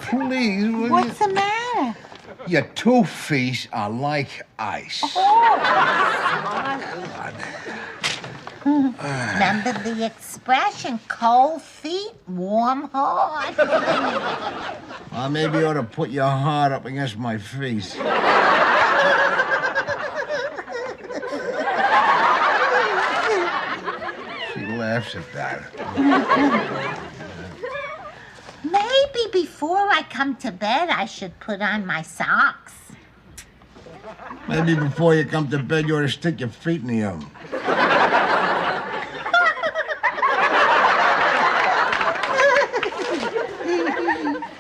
please. What's the matter? Your 2 feet are like ice. Remember the expression, cold feet, warm heart? Well, maybe you ought to put your heart up against my face. She laughs at that. Maybe before I come to bed, I should put on my socks. Maybe before you come to bed, you ought to stick your feet in the oven.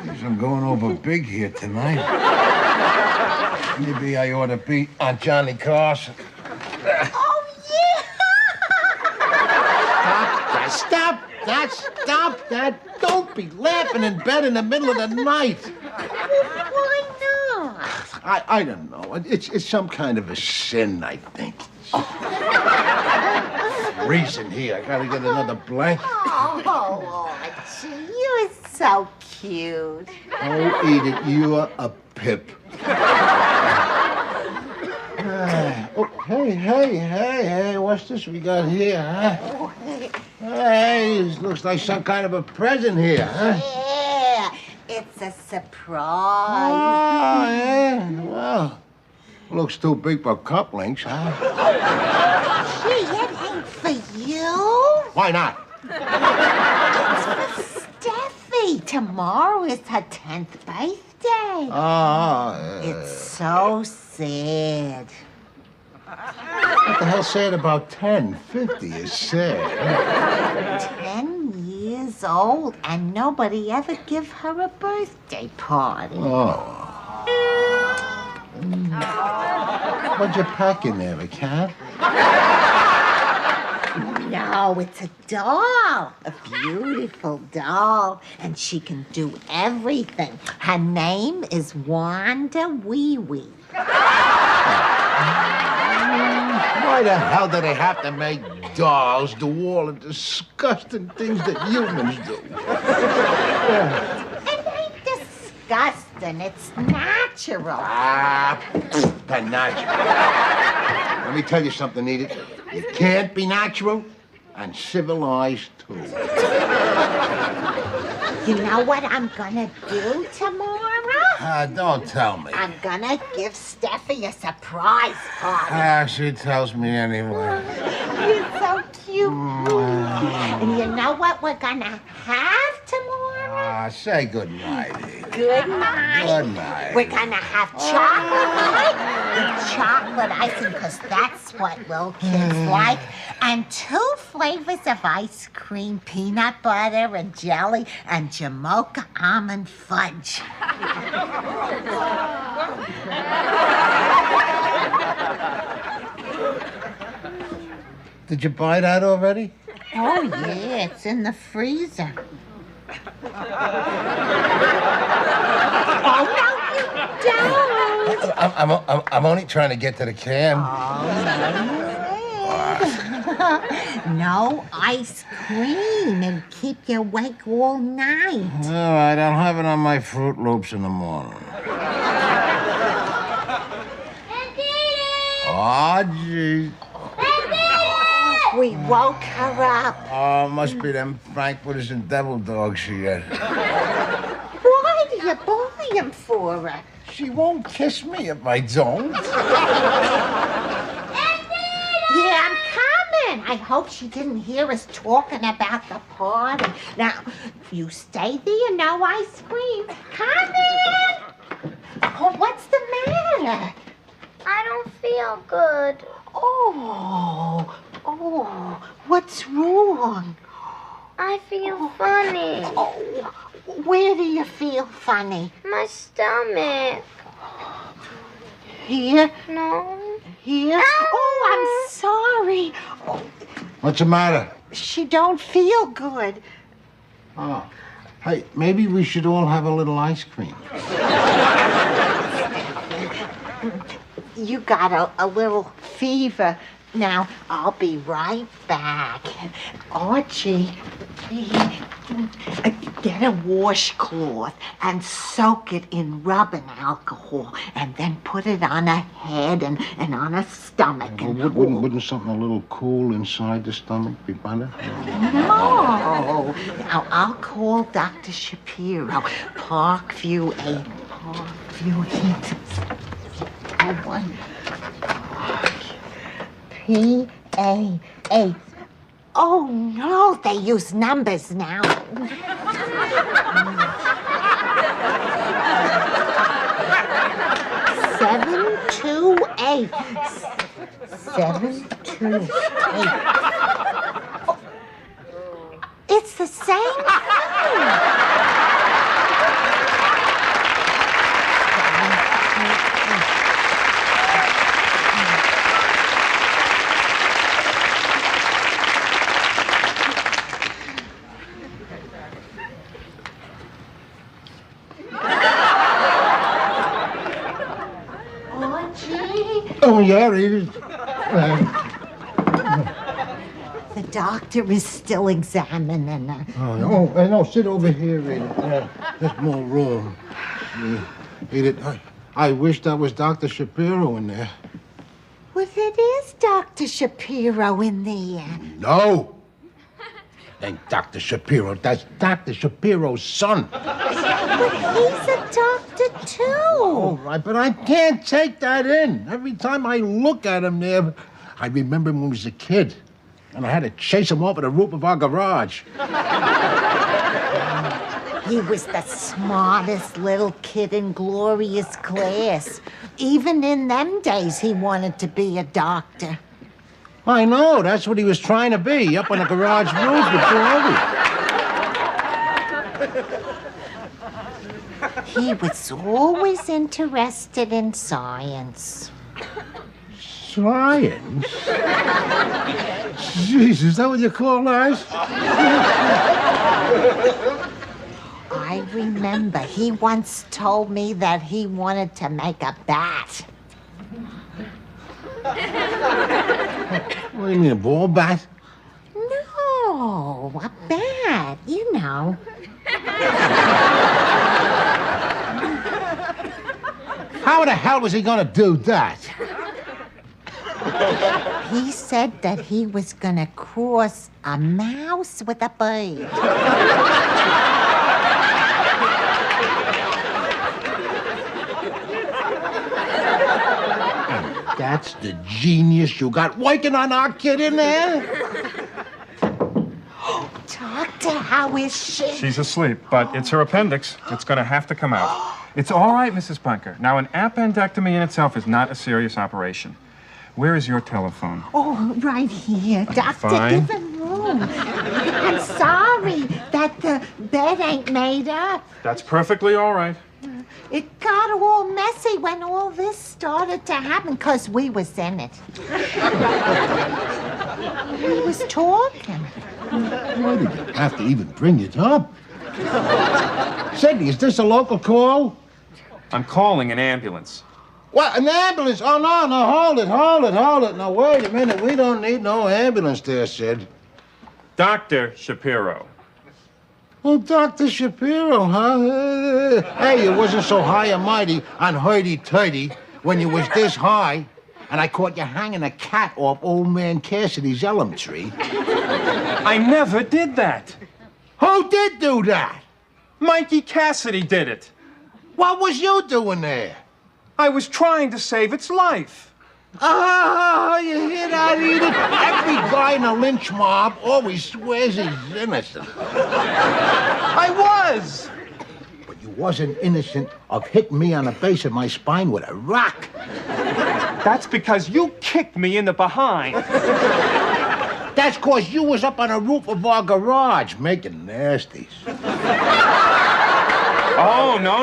Geez, I'm going over big here tonight. Maybe I ought to be on Johnny Carson. Oh, yeah! Stop that. Don't be laughing in bed in the middle of the night. Why not? I don't know. It's some kind of a sin, I think. Freezing here. I gotta get another blanket. Oh, Archie, you're so cute. Oh, Edith, you're a pip. Oh, hey, what's this we got here, huh? Hey, this looks like some kind of a present here, huh? Yeah, it's a surprise. Oh, yeah, well, looks too big for cufflinks, huh? Gee, it ain't for you. Why not? It's for Steffy. Tomorrow is her 10th birthday. It's so sad. What the hell's sad about 10? 50 is sad. 10 years old, and nobody ever give her a birthday party. Oh. What'd you pack in there, a cat? No, it's a doll. A beautiful doll. And she can do everything. Her name is Wanda Wee Wee. Why the hell do they have to make dolls do all the disgusting things that humans do? It ain't disgusting. It's natural. The natural. Let me tell you something, Edith. You can't be natural and civilized, too. You know what I'm gonna do tomorrow? Don't tell me. I'm gonna give Steffi a surprise party. She tells me anyway. You're so cute. And you know what we're gonna have tomorrow? Say good night, Edith. Good night. Good night. We're gonna have chocolate with chocolate icing, because that's what little kids like. And 2 flavors of ice cream, peanut butter and jelly, and Jamocha almond fudge. Did you buy that already? Oh, yeah, it's in the freezer. Oh, no, you don't. I'm only trying to get to the can. No ice cream, and keep you awake all night. All right, I'll have it on my Fruit Loops in the morning. Oh, gee. We woke her up. Oh, must be them Frankfurters and devil dogs she had. Why do you buy them for her? She won't kiss me if I don't. Yeah, I'm coming. I hope she didn't hear us talking about the party. Now, you stay there, no ice cream. Come in. Oh, what's the matter? I don't feel good. Oh, what's wrong? I feel funny. Oh, where do you feel funny? My stomach. Here? No. Here? Oh, I'm sorry. Oh, What's the matter? she don't feel good. Oh. Hey, maybe we should all have a little ice cream. You got a little fever. Now, I'll be right back. Archie, get Get a washcloth and soak it in rubbing alcohol and then put it on her head and on her stomach. And Wouldn't something a little cool inside the stomach be better? No. Now, I'll call Dr. Shapiro. Parkview 8. Parkview 8. One. PA8. Oh, no, they use numbers now. 728. 728. Oh, it's the same thing. Oh, yeah, read it. The doctor is still examining her. No, sit over here, Edith. There's more room. Edith, I wish that was Dr. Shapiro in there. Well, it is Dr. Shapiro in there. No! Ain't Dr. Shapiro. That's Dr. Shapiro's son. But he's a doctor, too. All right, but I can't take that in. Every time I look at him there, I remember him when he was a kid. And I had to chase him off of the roof of our garage. He was the smartest little kid in Gloria's class. Even in them days, he wanted to be a doctor. I know, that's what he was trying to be, up on the garage roof with Glory. He was always interested in science. Science? Jesus, is that what you call that? I remember he once told me that he wanted to make a bat. What do you mean, a ball bat? No, a bat, you know. How the hell was he gonna do that? He said that he was gonna cross a mouse with a bird. That's the genius you got working on our kid in there? Doctor, how is she? She's asleep, but it's her appendix. It's going to have to come out. It's all right, Mrs. Bunker. Now, an appendectomy in itself is not a serious operation. Where is your telephone? Oh, right here. Doctor, Fine. give him room. I'm sorry that the bed ain't made up. That's perfectly all right. It got all messy when all this started to happen because we was in it. We was talking. Why did you have to even bring it up? Sidney, is this a local call? I'm calling an ambulance. What, an ambulance? Oh, no, hold it. Now, wait a minute. We don't need no ambulance there, Sid. Dr. Shapiro. Oh, Dr. Shapiro, huh? Hey, you wasn't so high and mighty on hurdy-turdy when you was this high, and I caught you hanging a cat off old man Cassidy's elm tree. I never did that. Who did do that? Mikey Cassidy did it. What was you doing there? I was trying to save its life. Oh, you hear that, Edith? Every guy in a lynch mob always swears he's innocent. I was. But you wasn't innocent of hitting me on the base of my spine with a rock. That's because you kicked me in the behind. That's 'cause you was up on the roof of our garage making nasties. Oh, no.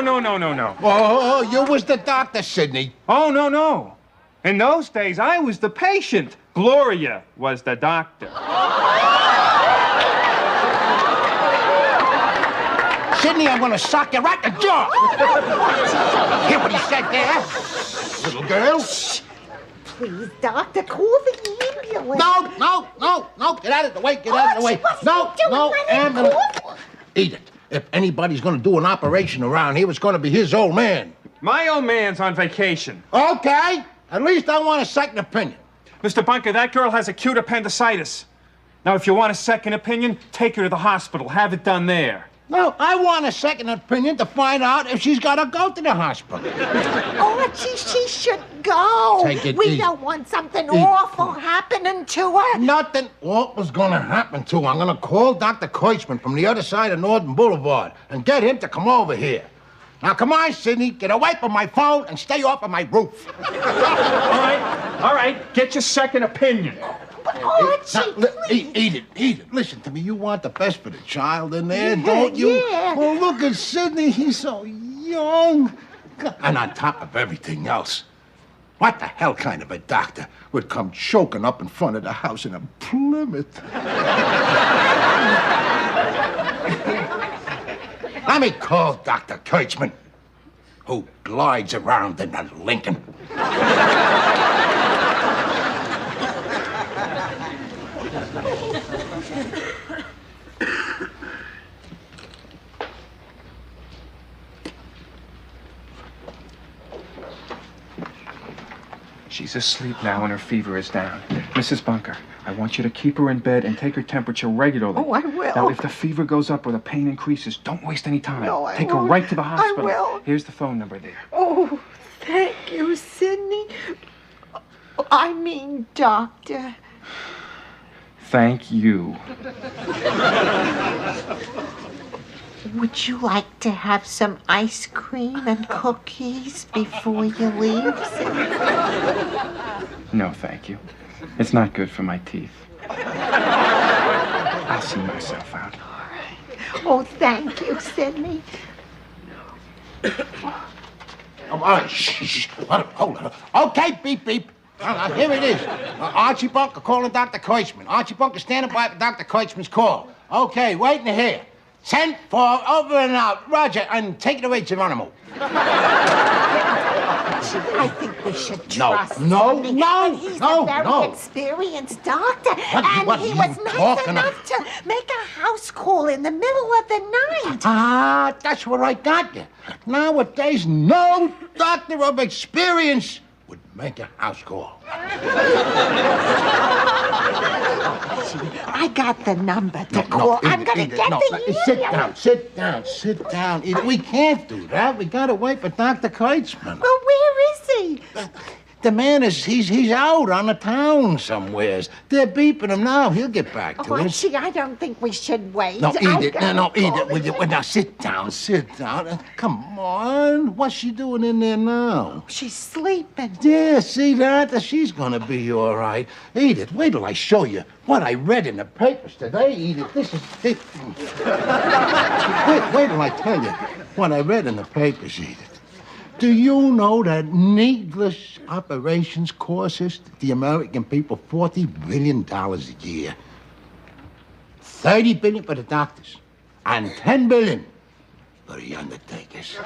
Oh, you was the doctor, Sidney. Oh, no. In those days, I was the patient. Gloria was the doctor. Sidney, I'm gonna sock you right in the jaw. Hear what he said there? Little girl? Please, doctor, call the ambulance. No. Get out of the way. Archie, what's he doing? No, Let him ambulance. call. Edith, If anybody's gonna do an operation around here, it's gonna be his old man. My old man's on vacation. Okay, at least I want a second opinion. Mr. Bunker, that girl has acute appendicitis. Now, if you want a second opinion, take her to the hospital. Have it done there. No, I want a second opinion to find out if she's gotta go to the hospital. Archie, she should go. Take it we easy. don't want something awful happening to her. Nothing awful's gonna happen to her. I'm gonna call Dr. Kreutzmann from the other side of Northern Boulevard and get him to come over here. Now, come on, Sidney, get away from my phone and stay off of my roof. All right, get your second opinion. But Archie, please. Eat it. Listen to me, you want the best for the child in there, don't you? Yeah. Well, look at Sidney, he's so young. And on top of everything else, what the hell kind of a doctor would come choking up in front of the house in a Plymouth? Let me call Dr. Kreutzmann, who glides around in a Lincoln. She's asleep now and her fever is down. Mrs. Bunker, I want you to keep her in bed and take her temperature regularly. Oh, I will. Now, if the fever goes up or the pain increases, don't waste any time. No, I take her won't. right to the hospital. will. Here's the phone number there. Oh, thank you, Sidney. I mean, doctor. Thank you. Would you like to have some ice cream and cookies before you leave, Sidney? No, thank you. It's not good for my teeth. I'll see myself out. Oh, thank you, Sidney. All right, shh. Hold on. Okay, beep. Here it is. Archie Bunker calling Dr. Kreutzmann. Archie Bunker standing by for Dr. Kreutzmann's call. Okay, waiting here. Send for over and out. Roger, and take it away, Geronimo. I think we should trust Sidney. And he's a very experienced doctor. What he are was you nice talking enough to make a house call in the middle of the night. Ah, that's where I got you. Nowadays, no doctor of experience would make a house call. I got the number to call. I'm going to get the email. Sit down. We can't do that. We gotta wait for Dr. Kreutzmann. Well, where is he? The man he's out on the town somewheres. They're beeping him now. He'll get back to us. Archie, I don't think we should wait. No, eat it. No, eat it. Now, sit down. Come on. What's she doing in there now? She's sleeping. Yeah, see that? She's gonna be all right. Eat it. Wait till I show you what I read in the papers today. Eat it. This is... wait till I tell you what I read in the papers. Eat it. Do you know that needless operations cost the American people $40 billion a year? $30 billion for the doctors and $10 billion for the undertakers.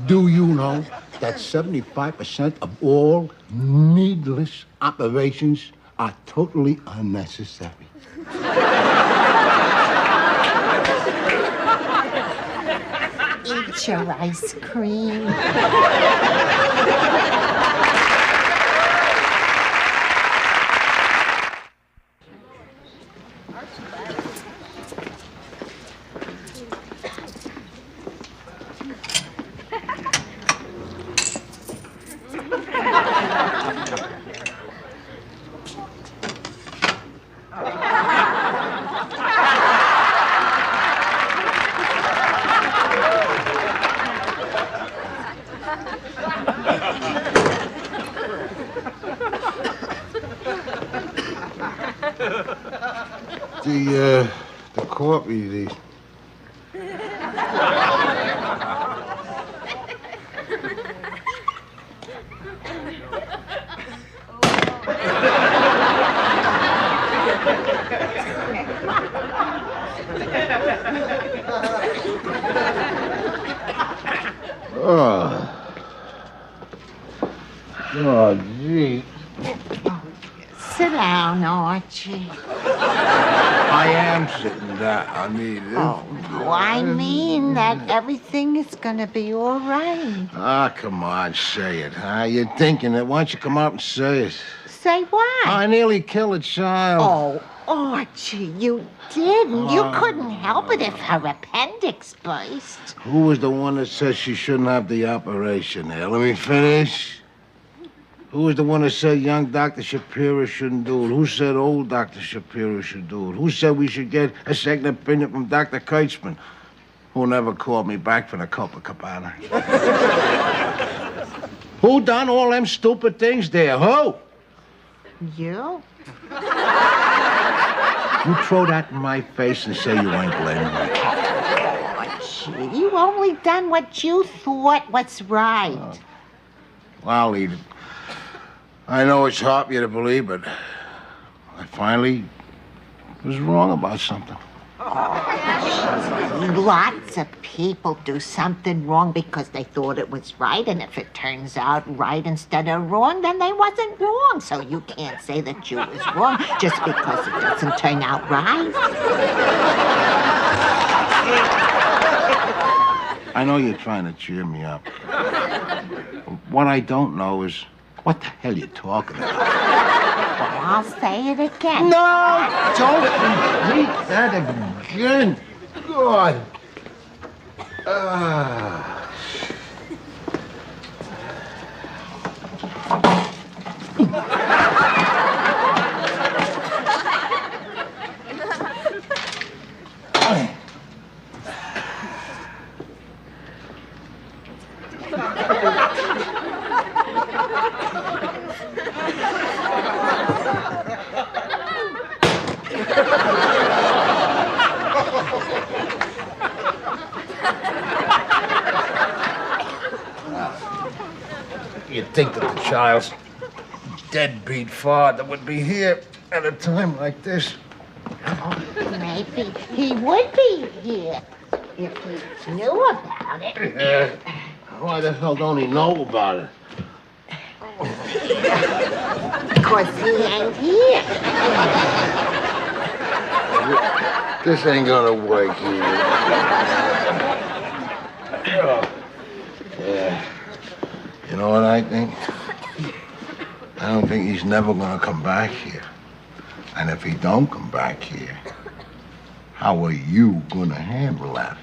Do you know that 75% of all needless operations are totally unnecessary? Eat your ice cream. The coffee, these. Oh, gee. Sit down, Archie. I am sitting down. I mean... Oh, I mean that everything is gonna be all right. Ah, come on, say it, huh? You're thinking it. Why don't you come out and say it? Say what? I nearly killed a child. Oh, Archie, you didn't. You couldn't help it if her appendix burst. Who was the one that said she shouldn't have the operation there? Let me finish. Who was the one that said young Dr. Shapiro shouldn't do it? Who said old Dr. Shapiro should do it? Who said we should get a second opinion from Dr. Kurtzman? Who never called me back for the Copacabana? Who done all them stupid things there? Who? You? You throw that in my face and say you ain't blaming me. Archie, you only done what you thought was right. Well, I'll eat it. I know it's hard for you to believe, but I finally was wrong about something. Lots of people do something wrong because they thought it was right, and if it turns out right instead of wrong, then they wasn't wrong. So you can't say that you was wrong just because it doesn't turn out right. I know you're trying to cheer me up. What I don't know is what the hell you talking about. Well, I'll say it again. No! Don't repeat that again. God. You'd think that the child's deadbeat father would be here at a time like this. Maybe he would be here if he knew about it. Why the hell don't he know about it? Because he ain't here. This ain't gonna work here. Yeah. You know what I think? I don't think he's never gonna come back here. And if he don't come back here, how are you gonna handle that?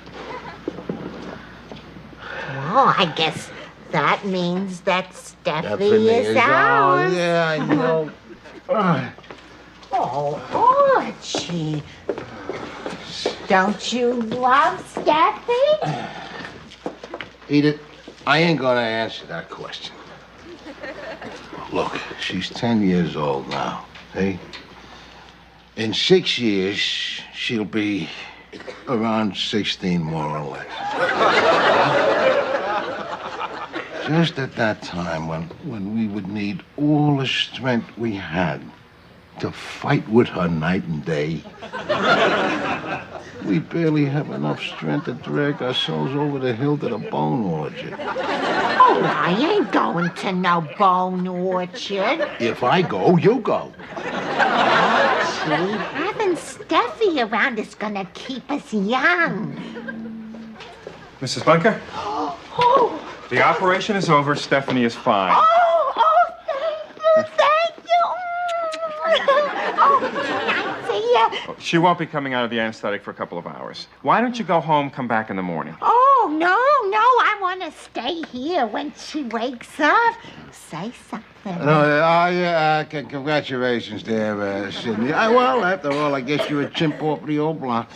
Well, I guess that means that Steffy Stephanie is ours. ours. Yeah, I know. Oh, Archie. Don't you love Steffy? Edith, I ain't gonna answer that question. Look, she's 10 years old now, see? In 6 years, she'll be around 16, more or less. Just at that time when we would need all the strength we had to fight with her night and day, we barely have enough strength to drag ourselves over the hill to the bone orchard. Oh, I ain't going to no bone orchard. If I go, you go. Archie, having Steffy around is gonna keep us young. Mrs. Bunker, Oh, the operation is over. Stephanie is fine. thank you. Oh, can I see you? She won't be coming out of the anesthetic for a couple of hours. Why don't you go home, come back in the morning? Oh, no, I want to stay here when she wakes up. Say something. Congratulations there, Sidney. Well, after all, I guess you're a chimp off the old block.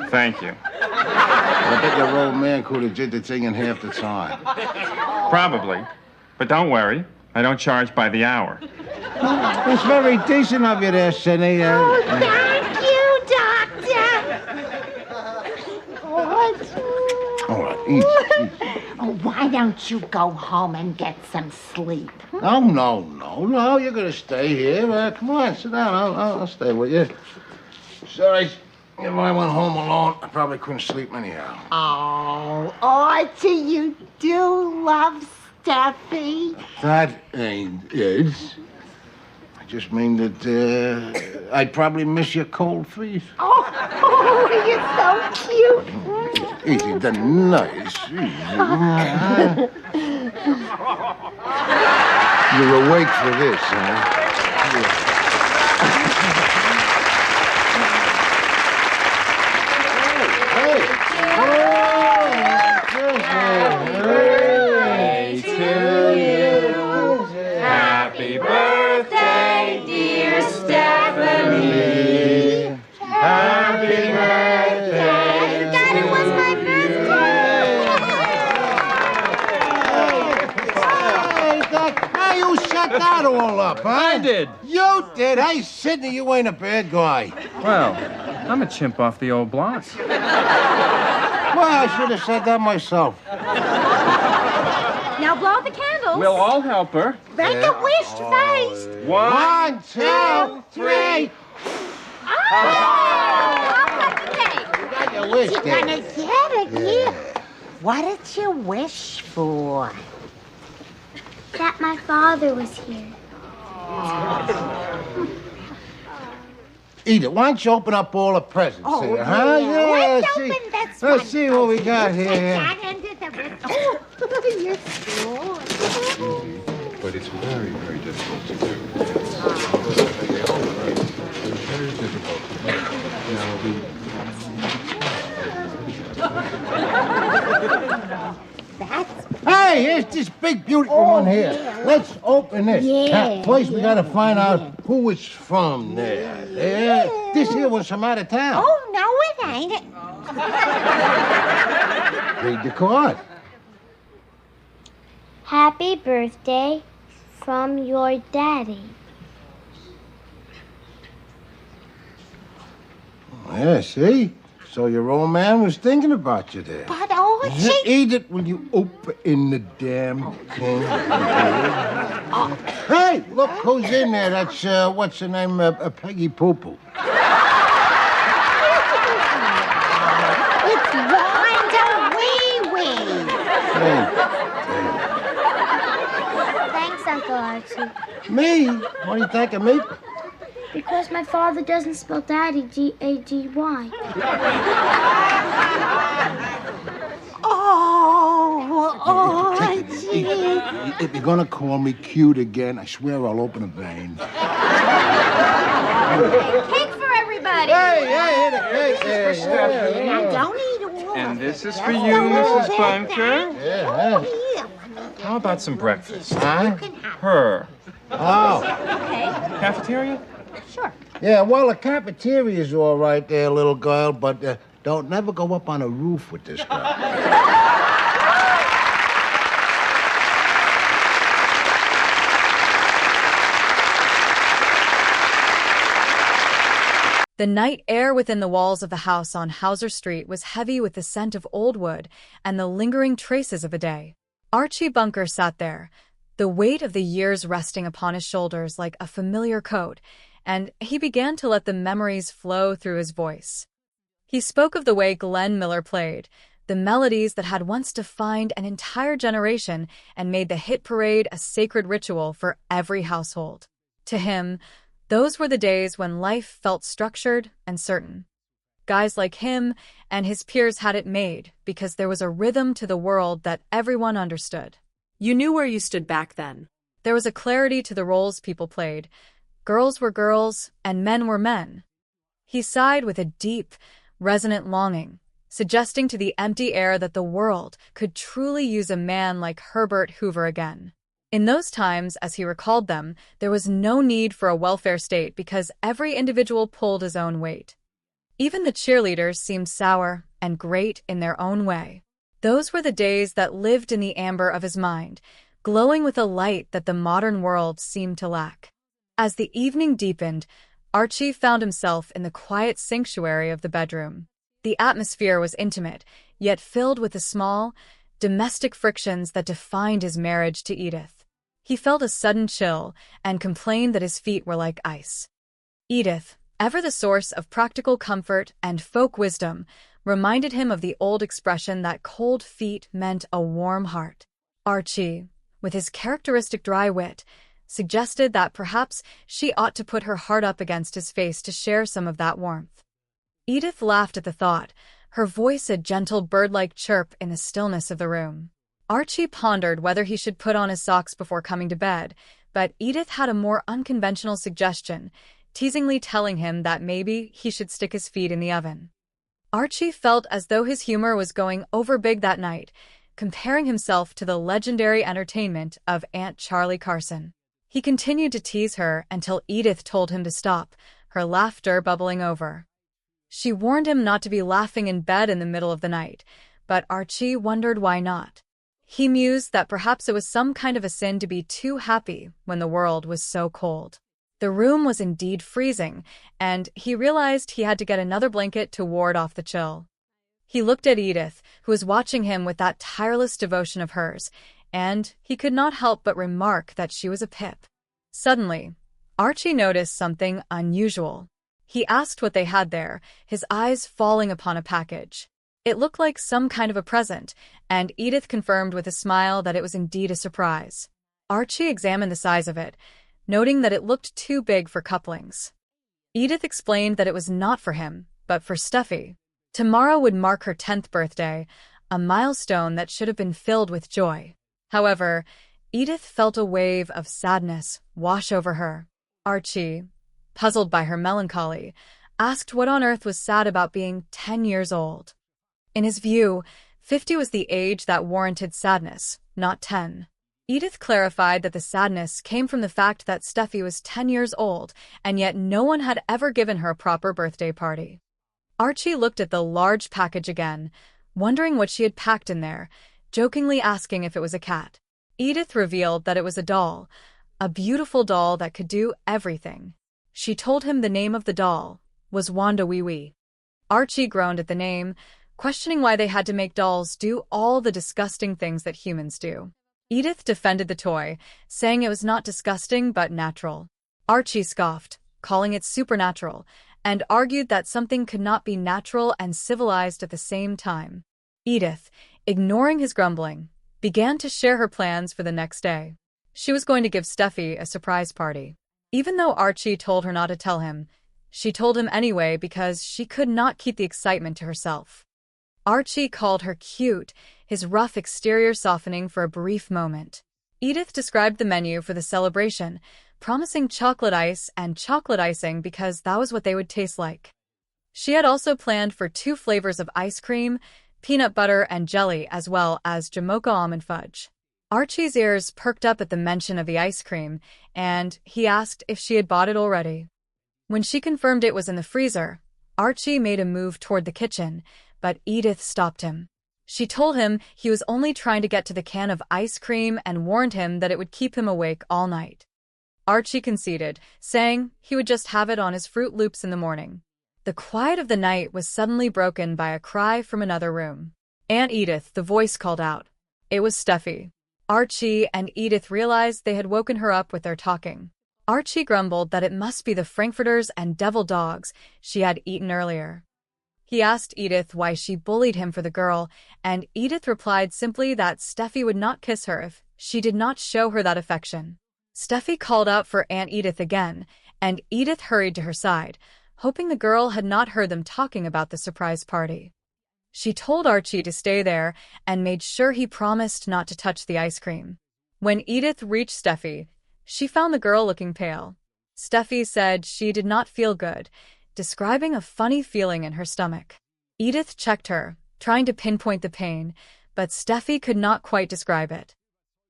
Thank you. I bet your old man could have did the thing in half the time. Probably. But don't worry. I don't charge by the hour. It's very decent of you there, Sidney. Oh, thank you, Doctor. All right, eat. Oh, why don't you go home and get some sleep? No, you're going to stay here. Come on, sit down. I'll stay with you. Sorry, if I went home alone, I probably couldn't sleep anyhow. Oh, Archie, you do love Steffy. That ain't it. I just mean that I'd probably miss your cold feet. Oh, you're so cute. Easy, the nice. Easy. You're awake for this, huh? Happy birthday, dear Stephanie. Happy birthday. I forgot it was my birthday. How you set that all up, huh? I did. You did? Hey, Sidney, you ain't a bad guy. Well, I'm a chimp off the old block. Well, I should have said that myself. Now blow out the candles. We'll all help her. Make a wish first. 1, 2, 3. Got your wish You're there. gonna get it, yeah. What did you wish for? That my father was here. Edith, why don't you open up all the presents here, huh? Let's see. open this Let's one see what we got first. here. That under the oh, you're small. But it's very, very difficult to do. It's very difficult. Hey, here's this big, beautiful one here. yeah. Let's open this. Yeah, Now, first, we gotta find out who it's from there. This here was from out of town. Oh, no, it ain't. Read the card. Happy birthday from your daddy. Yeah, see? So your old man was thinking about you there. But Archie, Edith, will you open the damn thing? Hey, look who's in there. That's, what's her name? Peggy Poo-Poo. it's Wanda Wee-Wee. Thanks, Uncle Archie. Me? What do you think of me? Because my father doesn't spell daddy G-A-G-Y. Oh, Archie. If you're gonna call me cute again, I swear I'll open a vein. Cake for everybody. Hey, Now, don't eat all And of this it. is for Just you, a little Mrs. bit. Bunker. Yeah. Here. How about some breakfast? Huh? Her. Oh. Okay, Cafeteria? sure. Yeah, well, the cafeteria's all right there, little girl, but don't never go up on a roof with this girl. The night air within the walls of the house on Hauser Street was heavy with the scent of old wood and the lingering traces of a day. Archie Bunker sat there, the weight of the years resting upon his shoulders like a familiar coat, and he began to let the memories flow through his voice. He spoke of the way Glenn Miller played, the melodies that had once defined an entire generation and made the hit parade a sacred ritual for every household. To him, those were the days when life felt structured and certain. Guys like him and his peers had it made because there was a rhythm to the world that everyone understood. You knew where you stood back then. There was a clarity to the roles people played. Girls were girls and men were men. He sighed with a deep, resonant longing, suggesting to the empty air that the world could truly use a man like Herbert Hoover again. In those times, as he recalled them, there was no need for a welfare state because every individual pulled his own weight. Even the cheerleaders seemed sour and great in their own way. Those were the days that lived in the amber of his mind, glowing with a light that the modern world seemed to lack. As the evening deepened, Archie found himself in the quiet sanctuary of the bedroom. The atmosphere was intimate, yet filled with the small, domestic frictions that defined his marriage to Edith. He felt a sudden chill and complained that his feet were like ice. Edith, ever the source of practical comfort and folk wisdom, reminded him of the old expression that cold feet meant a warm heart. Archie, with his characteristic dry wit, suggested that perhaps she ought to put her heart up against his face to share some of that warmth. Edith laughed at the thought, her voice a gentle bird-like chirp in the stillness of the room. Archie pondered whether he should put on his socks before coming to bed, but Edith had a more unconventional suggestion, teasingly telling him that maybe he should stick his feet in the oven. Archie felt as though his humor was going over big that night, comparing himself to the legendary entertainment of Aunt Charlie Carson. He continued to tease her until Edith told him to stop, her laughter bubbling over. She warned him not to be laughing in bed in the middle of the night, but Archie wondered why not. He mused that perhaps it was some kind of a sin to be too happy when the world was so cold. The room was indeed freezing, and he realized he had to get another blanket to ward off the chill. He looked at Edith, who was watching him with that tireless devotion of hers, and he could not help but remark that she was a pip. Suddenly, Archie noticed something unusual. He asked what they had there, his eyes falling upon a package. It looked like some kind of a present, and Edith confirmed with a smile that it was indeed a surprise. Archie examined the size of it, noting that it looked too big for couplings. Edith explained that it was not for him, but for Steffy. Tomorrow would mark her 10th birthday, a milestone that should have been filled with joy. However, Edith felt a wave of sadness wash over her. Archie, puzzled by her melancholy, asked what on earth was sad about being 10 years old. In his view, 50 was the age that warranted sadness, not 10. Edith clarified that the sadness came from the fact that Steffy was 10 years old, and yet no one had ever given her a proper birthday party. Archie looked at the large package again, wondering what she had packed in there, jokingly asking if it was a cat. Edith revealed that it was a doll, a beautiful doll that could do everything. She told him the name of the doll was Wanda Wee Wee. Archie groaned at the name, questioning why they had to make dolls do all the disgusting things that humans do. Edith defended the toy, saying it was not disgusting but natural. Archie scoffed, calling it supernatural, and argued that something could not be natural and civilized at the same time. Edith, ignoring his grumbling, began to share her plans for the next day. She was going to give Steffy a surprise party. Even though Archie told her not to tell him, she told him anyway because she could not keep the excitement to herself. Archie called her cute, his rough exterior softening for a brief moment. Edith described the menu for the celebration, promising chocolate ice and chocolate icing because that was what they would taste like. She had also planned for 2 flavors of ice cream, peanut butter and jelly, as well as Jamocha almond fudge. Archie's ears perked up at the mention of the ice cream, and he asked if she had bought it already. When she confirmed it was in the freezer, Archie made a move toward the kitchen, but Edith stopped him. She told him he was only trying to get to the can of ice cream and warned him that it would keep him awake all night. Archie conceded, saying he would just have it on his Fruit Loops in the morning. The quiet of the night was suddenly broken by a cry from another room. "Aunt Edith," the voice called out. It was Steffy. Archie and Edith realized they had woken her up with their talking. Archie grumbled that it must be the frankfurters and devil dogs she had eaten earlier. He asked Edith why she bullied him for the girl, and Edith replied simply that Steffy would not kiss her if she did not show her that affection. Steffy called out for Aunt Edith again, and Edith hurried to her side, hoping the girl had not heard them talking about the surprise party. She told Archie to stay there and made sure he promised not to touch the ice cream. When Edith reached Steffy, she found the girl looking pale. Steffy said she did not feel good, describing a funny feeling in her stomach. Edith checked her, trying to pinpoint the pain, but Steffy could not quite describe it.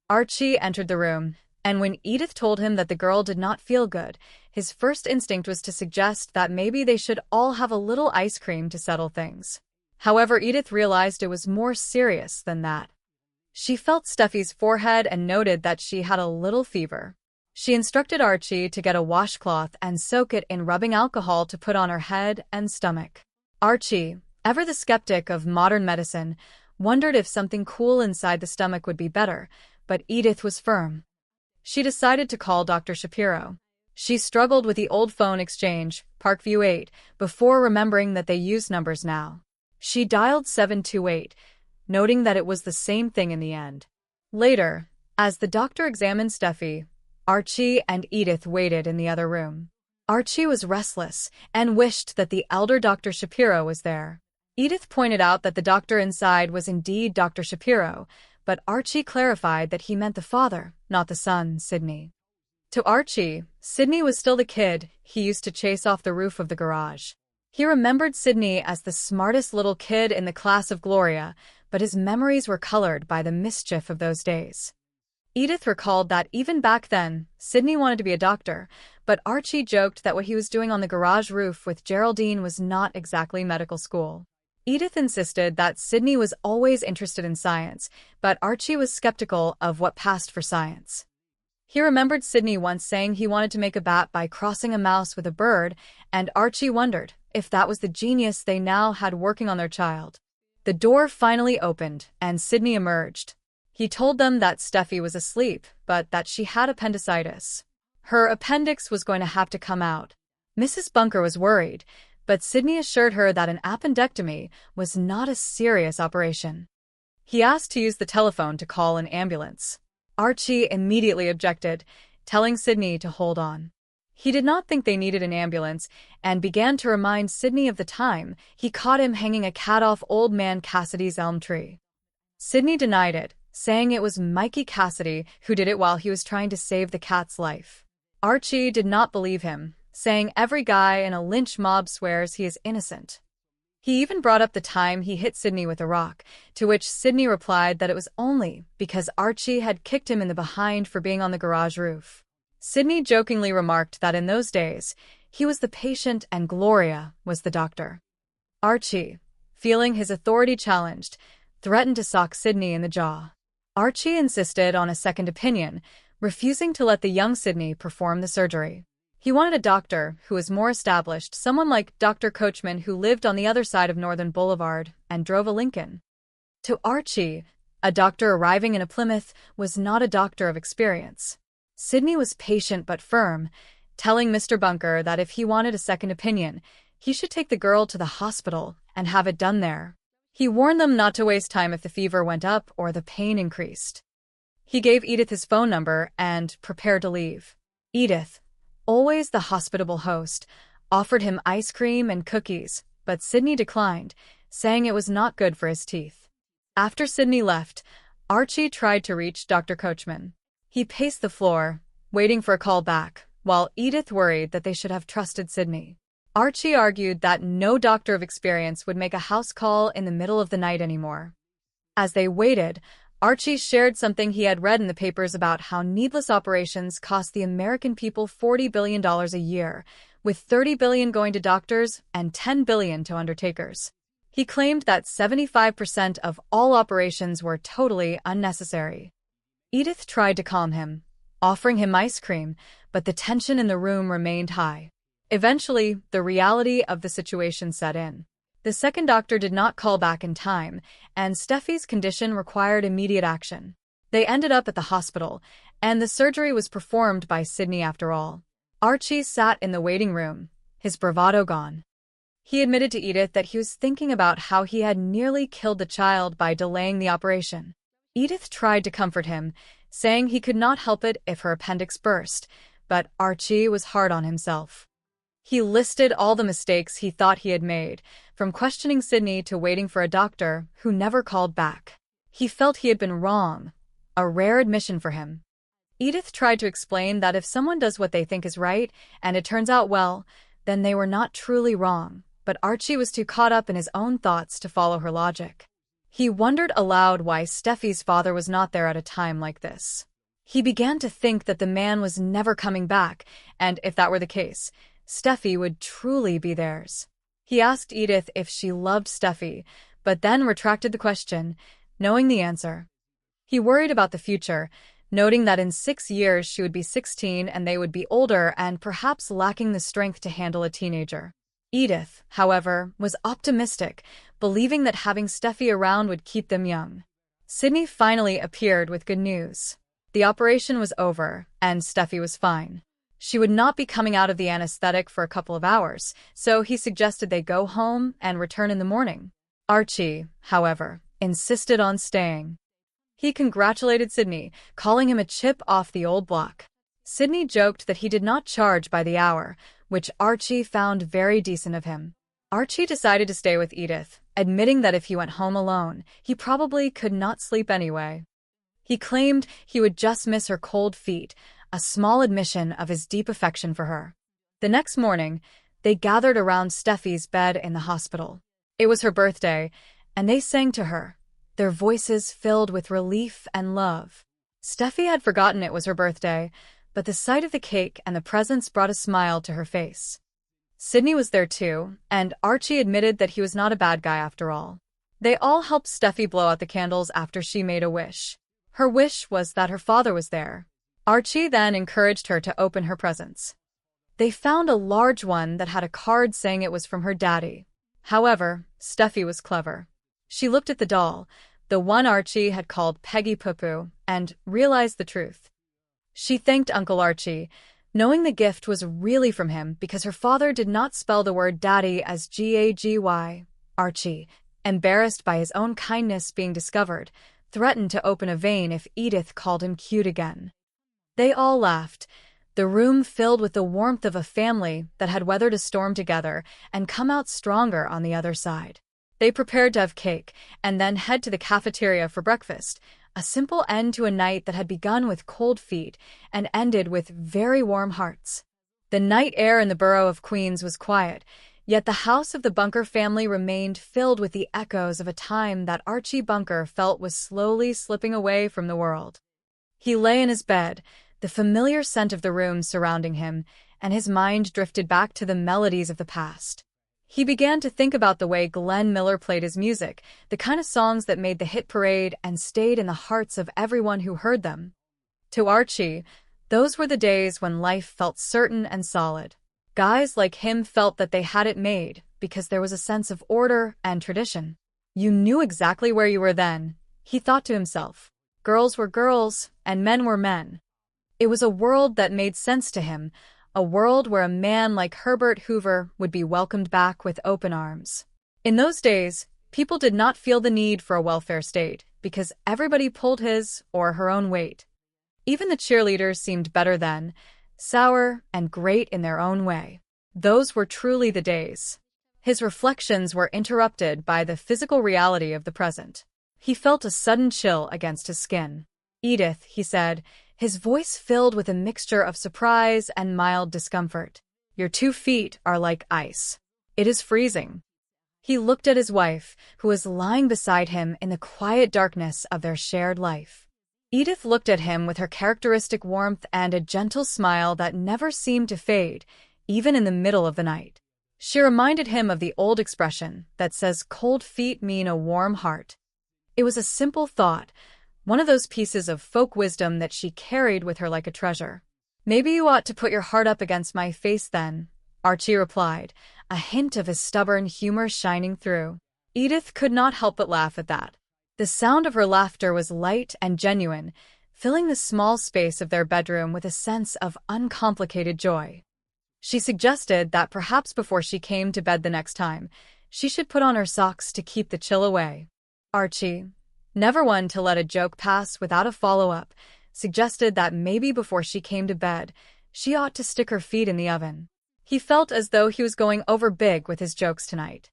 Archie entered the room, and when Edith told him that the girl did not feel good, his first instinct was to suggest that maybe they should all have a little ice cream to settle things. However, Edith realized it was more serious than that. She felt Steffy's forehead and noted that she had a little fever. She instructed Archie to get a washcloth and soak it in rubbing alcohol to put on her head and stomach. Archie, ever the skeptic of modern medicine, wondered if something cool inside the stomach would be better, but Edith was firm. She decided to call Dr. Shapiro. She struggled with the old phone exchange, Parkview 8, before remembering that they use numbers now. She dialed 728, noting that it was the same thing in the end. Later, as the doctor examined Steffy, Archie and Edith waited in the other room. Archie was restless and wished that the elder Dr. Shapiro was there. Edith pointed out that the doctor inside was indeed Dr. Shapiro, but Archie clarified that he meant the father, not the son, Sidney. To Archie, Sidney was still the kid he used to chase off the roof of the garage. He remembered Sidney as the smartest little kid in the class of Gloria, but his memories were colored by the mischief of those days. Edith recalled that even back then, Sidney wanted to be a doctor, but Archie joked that what he was doing on the garage roof with Geraldine was not exactly medical school. Edith insisted that Sidney was always interested in science, but Archie was skeptical of what passed for science. He remembered Sidney once saying he wanted to make a bat by crossing a mouse with a bird, and Archie wondered if that was the genius they now had working on their child. The door finally opened, and Sidney emerged. He told them that Steffy was asleep, but that she had appendicitis. Her appendix was going to have to come out. Mrs. Bunker was worried, but Sidney assured her that an appendectomy was not a serious operation. He asked to use the telephone to call an ambulance. Archie immediately objected, telling Sidney to hold on. He did not think they needed an ambulance and began to remind Sidney of the time he caught him hanging a cat off old man Cassidy's elm tree. Sidney denied it, saying it was Mikey Cassidy who did it while he was trying to save the cat's life. Archie did not believe him, saying every guy in a lynch mob swears he is innocent. He even brought up the time he hit Sidney with a rock, to which Sidney replied that it was only because Archie had kicked him in the behind for being on the garage roof. Sidney jokingly remarked that in those days, he was the patient and Gloria was the doctor. Archie, feeling his authority challenged, threatened to sock Sidney in the jaw. Archie insisted on a second opinion, refusing to let the young Sidney perform the surgery. He wanted a doctor who was more established, someone like Dr. Coachman who lived on the other side of Northern Boulevard and drove a Lincoln. To Archie, a doctor arriving in a Plymouth was not a doctor of experience. Sidney was patient but firm, telling Mr. Bunker that if he wanted a second opinion, he should take the girl to the hospital and have it done there. He warned them not to waste time if the fever went up or the pain increased. He gave Edith his phone number and prepared to leave. Edith, always the hospitable host, offered him ice cream and cookies, but Sidney declined, saying it was not good for his teeth. After Sidney left, Archie tried to reach Dr. Coachman. He paced the floor, waiting for a call back, while Edith worried that they should have trusted Sidney. Archie argued that no doctor of experience would make a house call in the middle of the night anymore. As they waited, Archie shared something he had read in the papers about how needless operations cost the American people $40 billion a year, with $30 billion going to doctors and $10 billion to undertakers. He claimed that 75% of all operations were totally unnecessary. Edith tried to calm him, offering him ice cream, but the tension in the room remained high. Eventually, the reality of the situation set in. The second doctor did not call back in time, and Steffi's condition required immediate action. They ended up at the hospital, and the surgery was performed by Sidney after all. Archie sat in the waiting room, his bravado gone. He admitted to Edith that he was thinking about how he had nearly killed the child by delaying the operation. Edith tried to comfort him, saying he could not help it if her appendix burst, but Archie was hard on himself. He listed all the mistakes he thought he had made, from questioning Sidney to waiting for a doctor who never called back. He felt he had been wrong, a rare admission for him. Edith tried to explain that if someone does what they think is right and it turns out well, then they were not truly wrong, but Archie was too caught up in his own thoughts to follow her logic. He wondered aloud why Steffi's father was not there at a time like this. He began to think that the man was never coming back, and if that were the case, Steffy would truly be theirs. He asked Edith if she loved Steffy, but then retracted the question, knowing the answer. He worried about the future, noting that in 6 years she would be 16 and they would be older and perhaps lacking the strength to handle a teenager. Edith, however, was optimistic, believing that having Steffy around would keep them young. Sidney finally appeared with good news. The operation was over, and Steffy was fine. She would not be coming out of the anesthetic for a couple of hours, so he suggested they go home and return in the morning. Archie, however, insisted on staying. He congratulated Sidney, calling him a chip off the old block. Sydney joked that he did not charge by the hour, which Archie found very decent of him. Archie decided to stay with Edith, admitting that if he went home alone, he probably could not sleep anyway. He claimed he would just miss her cold feet, a small admission of his deep affection for her. The next morning, they gathered around Steffi's bed in the hospital. It was her birthday, and they sang to her, their voices filled with relief and love. Steffy had forgotten it was her birthday, but the sight of the cake and the presents brought a smile to her face. Sydney was there too, and Archie admitted that he was not a bad guy after all. They all helped Steffy blow out the candles after she made a wish. Her wish was that her father was there. Archie then encouraged her to open her presents. They found a large one that had a card saying it was from her daddy. However, Steffy was clever. She looked at the doll, the one Archie had called Peggy Poo Poo, and realized the truth. She thanked Uncle Archie, knowing the gift was really from him because her father did not spell the word daddy as Gaggy. Archie, embarrassed by his own kindness being discovered, threatened to open a vein if Edith called him cute again. They all laughed, the room filled with the warmth of a family that had weathered a storm together and come out stronger on the other side. They prepared to have cake and then head to the cafeteria for breakfast, a simple end to a night that had begun with cold feet and ended with very warm hearts. The night air in the borough of Queens was quiet, yet the house of the Bunker family remained filled with the echoes of a time that Archie Bunker felt was slowly slipping away from the world. He lay in his bed, the familiar scent of the room surrounding him, and his mind drifted back to the melodies of the past. He began to think about the way Glenn Miller played his music, the kind of songs that made the hit parade and stayed in the hearts of everyone who heard them. To Archie, those were the days when life felt certain and solid. Guys like him felt that they had it made because there was a sense of order and tradition. You knew exactly where you were then, he thought to himself. Girls were girls, and men were men. It was a world that made sense to him, a world where a man like Herbert Hoover would be welcomed back with open arms. In those days, people did not feel the need for a welfare state because everybody pulled his or her own weight. Even the cheerleaders seemed better then, sour and great in their own way. Those were truly the days. His reflections were interrupted by the physical reality of the present. He felt a sudden chill against his skin. "Edith," he said, his voice filled with a mixture of surprise and mild discomfort. "Your 2 feet are like ice. It is freezing." He looked at his wife, who was lying beside him in the quiet darkness of their shared life. Edith looked at him with her characteristic warmth and a gentle smile that never seemed to fade, even in the middle of the night. She reminded him of the old expression that says cold feet mean a warm heart. It was a simple thought, one of those pieces of folk wisdom that she carried with her like a treasure. "Maybe you ought to put your heart up against my face then," Archie replied, a hint of his stubborn humor shining through. Edith could not help but laugh at that. The sound of her laughter was light and genuine, filling the small space of their bedroom with a sense of uncomplicated joy. She suggested that perhaps before she came to bed the next time, she should put on her socks to keep the chill away. Archie, never one to let a joke pass without a follow-up, suggested that maybe before she came to bed, she ought to stick her feet in the oven. He felt as though he was going over big with his jokes tonight.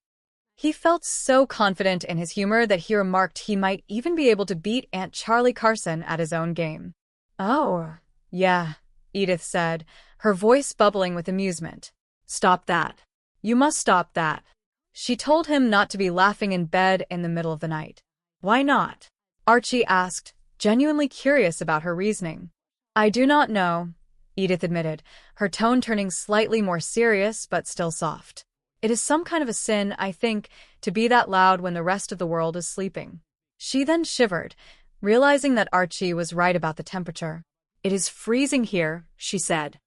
He felt so confident in his humor that he remarked he might even be able to beat Aunt Charlie Carson at his own game. "Oh, yeah," Edith said, her voice bubbling with amusement. "Stop that. You must stop that." She told him not to be laughing in bed in the middle of the night. "Why not?" Archie asked, genuinely curious about her reasoning. "I do not know," Edith admitted, her tone turning slightly more serious but still soft. "It is some kind of a sin, I think, to be that loud when the rest of the world is sleeping." She then shivered, realizing that Archie was right about the temperature. "It is freezing here," she said.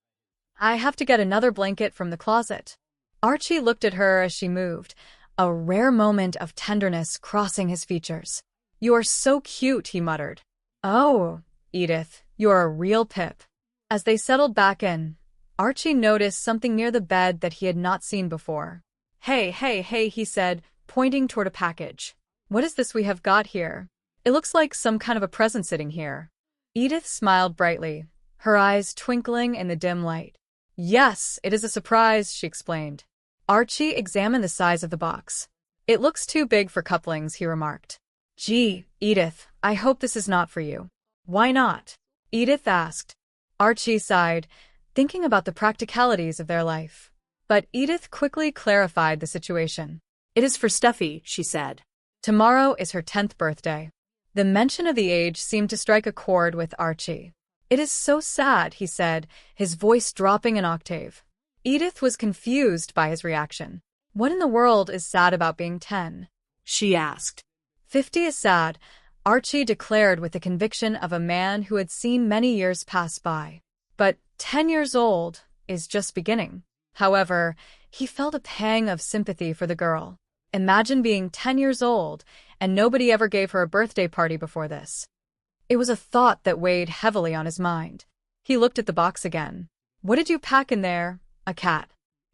"I have to get another blanket from the closet." Archie looked at her as she moved, a rare moment of tenderness crossing his features. "You are so cute," he muttered. "Oh, Edith, you're a real pip." As they settled back in, Archie noticed something near the bed that he had not seen before. Hey, he said, pointing toward a package. "What is this we have got here? It looks like some kind of a present sitting here." Edith smiled brightly, her eyes twinkling in the dim light. Yes, it is a surprise, she explained. Archie examined the size of the box. It looks too big for couplings, he remarked. Gee, Edith, I hope this is not for you. Why not? Edith asked. Archie sighed, thinking about the practicalities of their life. But Edith quickly clarified the situation. It is for Steffy, she said. Tomorrow is her 10th birthday. The mention of the age seemed to strike a chord with Archie. It is so sad, he said, his voice dropping an octave. Edith was confused by his reaction. What in the world is sad about being 10? She asked. 50 is sad, Archie declared with the conviction of a man who had seen many years pass by. But 10 years old is just beginning. However, he felt a pang of sympathy for the girl. Imagine being 10 years old and nobody ever gave her a birthday party before this. It was a thought that weighed heavily on his mind. He looked at the box again. What did you pack in there? A cat?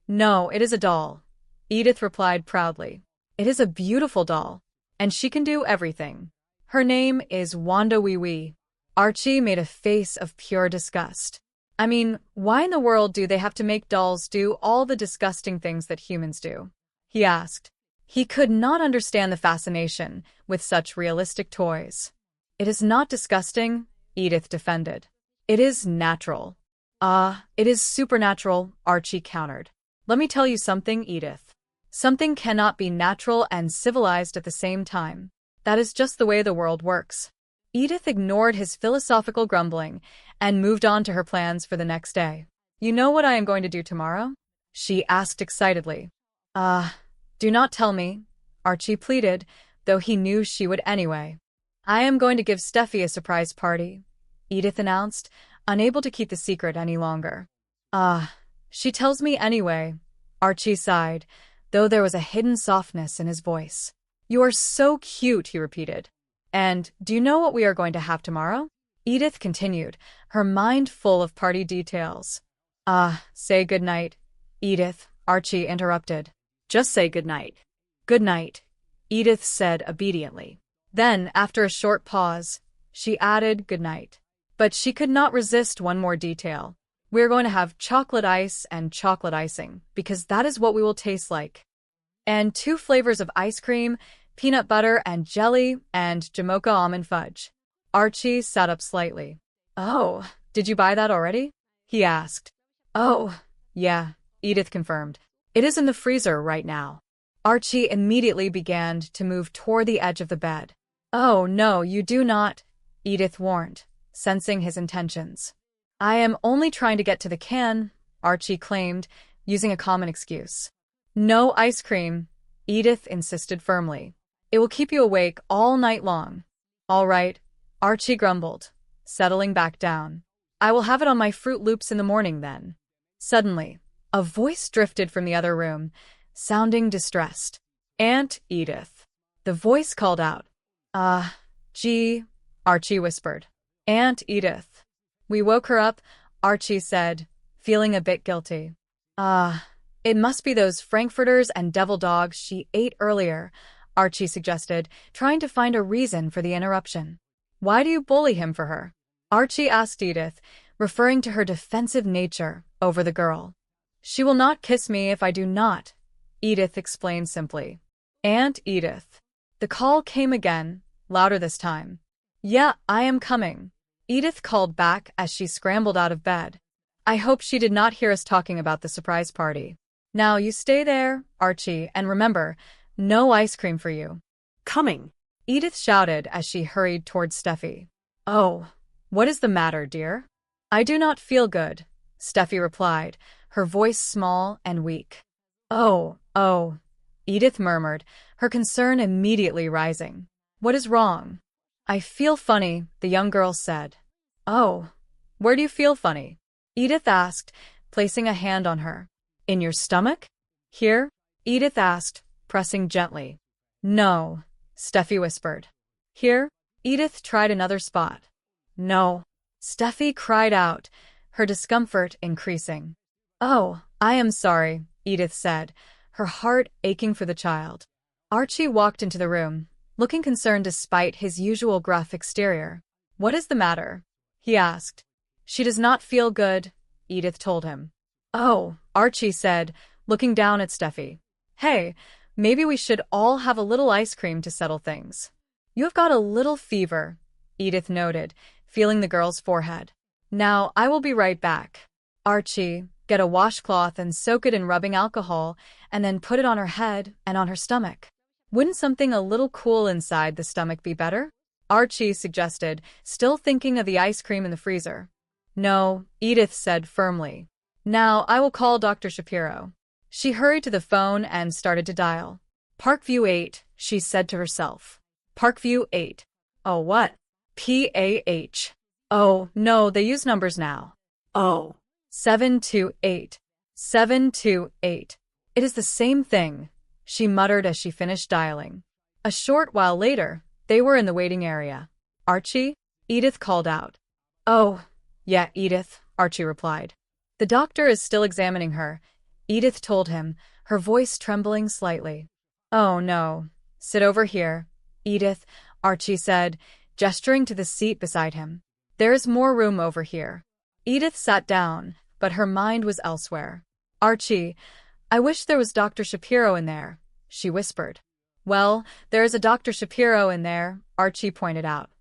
No, it is a doll. Edith replied proudly. It is a beautiful doll, and she can do everything. Her name is Wanda Wee Wee. Archie made a face of pure disgust. I mean, why in the world do they have to make dolls do all the disgusting things that humans do? He asked. He could not understand the fascination with such realistic toys. It is not disgusting, Edith defended. It is natural. It is supernatural, Archie countered. Let me tell you something, Edith. Something cannot be natural and civilized at the same time. That is just the way the world works. Edith ignored his philosophical grumbling and moved on to her plans for the next day. You know what I am going to do tomorrow? She asked excitedly. Do not tell me, Archie pleaded, though he knew she would anyway. I am going to give Steffy a surprise party, Edith announced, unable to keep the secret any longer. She tells me anyway, Archie sighed, though there was a hidden softness in his voice. You are so cute, he repeated. And do you know what we are going to have tomorrow? Edith continued, her mind full of party details. Say good night, Edith, Archie interrupted. Just say good night. Good night, Edith said obediently. Then, after a short pause, she added good night. But she could not resist one more detail. We're going to have chocolate ice and chocolate icing, because that is what we will taste like. And 2 flavors of ice cream, peanut butter and jelly, and Jamocha almond fudge. Archie sat up slightly. Oh, did you buy that already? He asked. Oh, yeah, Edith confirmed. It is in the freezer right now. Archie immediately began to move toward the edge of the bed. Oh, no, you do not, Edith warned, sensing his intentions. I am only trying to get to the can, Archie claimed, using a common excuse. No ice cream, Edith insisted firmly. It will keep you awake all night long. All right, Archie grumbled, settling back down. I will have it on my Fruit Loops in the morning then. Suddenly, a voice drifted from the other room, sounding distressed. Aunt Edith. The voice called out. Gee, Archie whispered. Aunt Edith. We woke her up, Archie said, feeling a bit guilty. It must be those frankfurters and devil dogs she ate earlier, Archie suggested, trying to find a reason for the interruption. Why do you bully him for her? Archie asked Edith, referring to her defensive nature over the girl. She will not kiss me if I do not, Edith explained simply. Aunt Edith. The call came again, louder this time. Yeah, I am coming, Edith called back as she scrambled out of bed. I hope she did not hear us talking about the surprise party. Now you stay there, Archie, and remember, no ice cream for you. Coming, Edith shouted as she hurried towards Steffy. Oh, what is the matter, dear? I do not feel good, Steffy replied, her voice small and weak. Oh, Edith murmured, her concern immediately rising. What is wrong? I feel funny, the young girl said. Oh, where do you feel funny? Edith asked, placing a hand on her. In your stomach? Here? Edith asked, pressing gently. No, Steffy whispered. Here? Edith tried another spot. No. Steffy cried out, her discomfort increasing. Oh, I am sorry, Edith said, her heart aching for the child. Archie walked into the room, looking concerned despite his usual gruff exterior. What is the matter? He asked. She does not feel good, Edith told him. Oh, Archie said, looking down at Steffi. Hey, maybe we should all have a little ice cream to settle things. You have got a little fever, Edith noted, feeling the girl's forehead. Now, I will be right back. Archie, get a washcloth and soak it in rubbing alcohol, and then put it on her head and on her stomach. Wouldn't something a little cool inside the stomach be better? Archie suggested, still thinking of the ice cream in the freezer. No, Edith said firmly. Now, I will call Dr. Shapiro. She hurried to the phone and started to dial. Parkview 8, she said to herself. Parkview 8. Oh, what? PAH. Oh, no, they use numbers now. Oh. 728. 728. It is the same thing, she muttered as she finished dialing. A short while later, they were in the waiting area. Archie? Edith called out. Oh, yeah, Edith, Archie replied. The doctor is still examining her, Edith told him, her voice trembling slightly. Oh, no. Sit over here, Edith, Archie said, gesturing to the seat beside him. There is more room over here. Edith sat down, but her mind was elsewhere. Archie, I wish there was Dr. Shapiro in there, she whispered. Well, there is a Dr. Shapiro in there, Archie pointed out.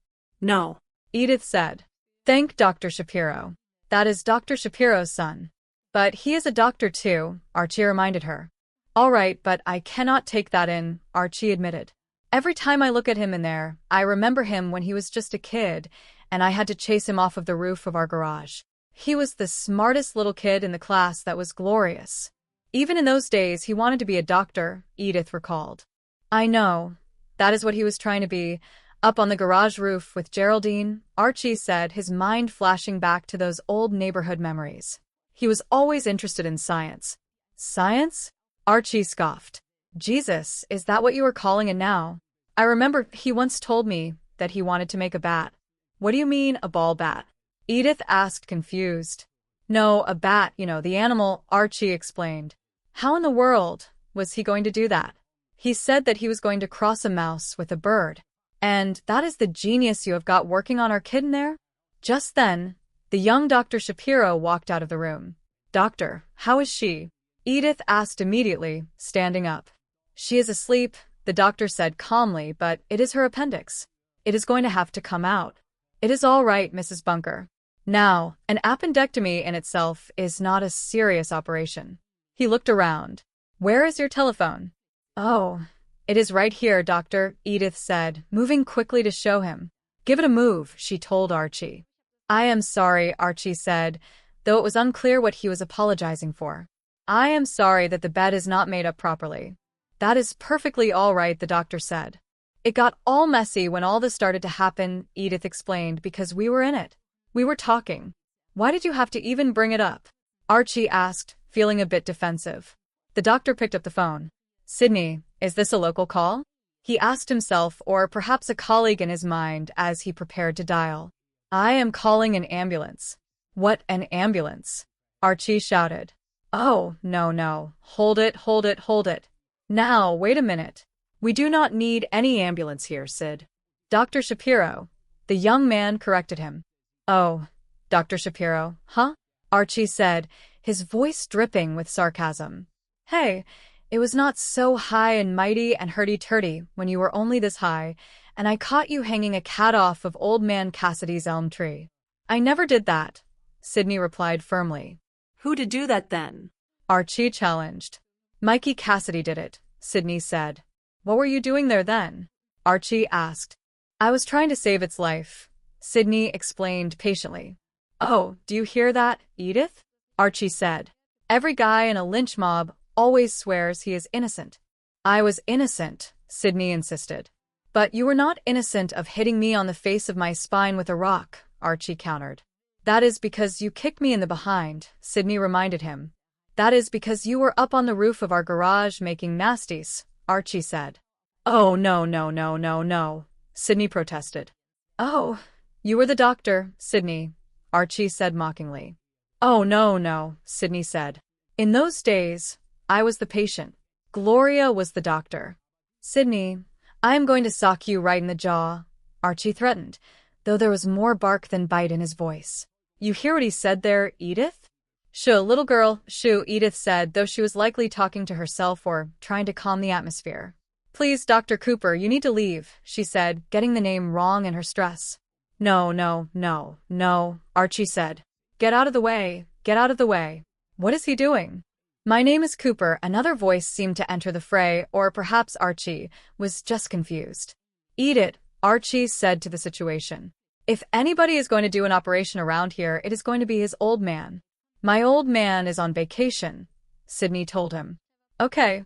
No, Edith said. Thank Dr. Shapiro. That is Dr. Shapiro's son. But he is a doctor too, Archie reminded her. All right, but I cannot take that in, Archie admitted. Every time I look at him in there, I remember him when he was just a kid, and I had to chase him off of the roof of our garage. He was the smartest little kid in the class that was glorious. Even in those days, he wanted to be a doctor, Edith recalled. I know. That is what he was trying to be. Up on the garage roof with Geraldine, Archie said, his mind flashing back to those old neighborhood memories. He was always interested in science. Science? Archie scoffed. Jesus, is that what you are calling it now? I remember he once told me that he wanted to make a bat. What do you mean, a ball bat? Edith asked, confused. No, a bat, the animal, Archie explained. How in the world was he going to do that? He said that he was going to cross a mouse with a bird. And that is the genius you have got working on our kid in there? Just then, the young Dr. Shapiro walked out of the room. Doctor, how is she? Edith asked immediately, standing up. She is asleep, the doctor said calmly, but it is her appendix. It is going to have to come out. It is all right, Mrs. Bunker. Now, an appendectomy in itself is not a serious operation. He looked around. Where is your telephone? Oh, it is right here, doctor, Edith said, moving quickly to show him. Give it a move, she told Archie. I am sorry, Archie said, though it was unclear what he was apologizing for. I am sorry that the bed is not made up properly. That is perfectly all right, the doctor said. It got all messy when all this started to happen, Edith explained, because we were in it. We were talking. Why did you have to even bring it up? Archie asked, feeling a bit defensive. The doctor picked up the phone. Sydney, is this a local call? He asked himself, or perhaps a colleague in his mind, as he prepared to dial. I am calling an ambulance. What, an ambulance? Archie shouted. Oh, no. Hold it. Now, wait a minute. We do not need any ambulance here, Sid. Dr. Shapiro. The young man corrected him. Oh, Dr. Shapiro, huh? Archie said, his voice dripping with sarcasm. Hey, it was not so high and mighty and hurdy-turdy when you were only this high, and I caught you hanging a cat off of old man Cassidy's elm tree. I never did that, Sydney replied firmly. Who did do that then? Archie challenged. Mikey Cassidy did it, Sydney said. What were you doing there then? Archie asked. I was trying to save its life, Sydney explained patiently. Oh, do you hear that, Edith? Archie said. Every guy in a lynch mob always swears he is innocent. I was innocent, Sydney insisted. But you were not innocent of hitting me on the face of my spine with a rock, Archie countered. That is because you kicked me in the behind, Sydney reminded him. That is because you were up on the roof of our garage making nasties, Archie said. Oh, no, Sydney protested. Oh, you were the doctor, Sydney, Archie said mockingly. Oh, no, Sydney said. In those days, I was the patient. Gloria was the doctor. Sydney, I am going to sock you right in the jaw, Archie threatened, though there was more bark than bite in his voice. You hear what he said there, Edith? Shoo, little girl, shoo, Edith said, though she was likely talking to herself or trying to calm the atmosphere. Please, Dr. Cooper, you need to leave, she said, getting the name wrong in her stress. No, no, no, no, Archie said. Get out of the way, get out of the way. What is he doing? My name is Cooper. Another voice seemed to enter the fray, or perhaps Archie was just confused. Eat it, Archie said to the situation. If anybody is going to do an operation around here, it is going to be his old man. My old man is on vacation, Sydney told him. Okay,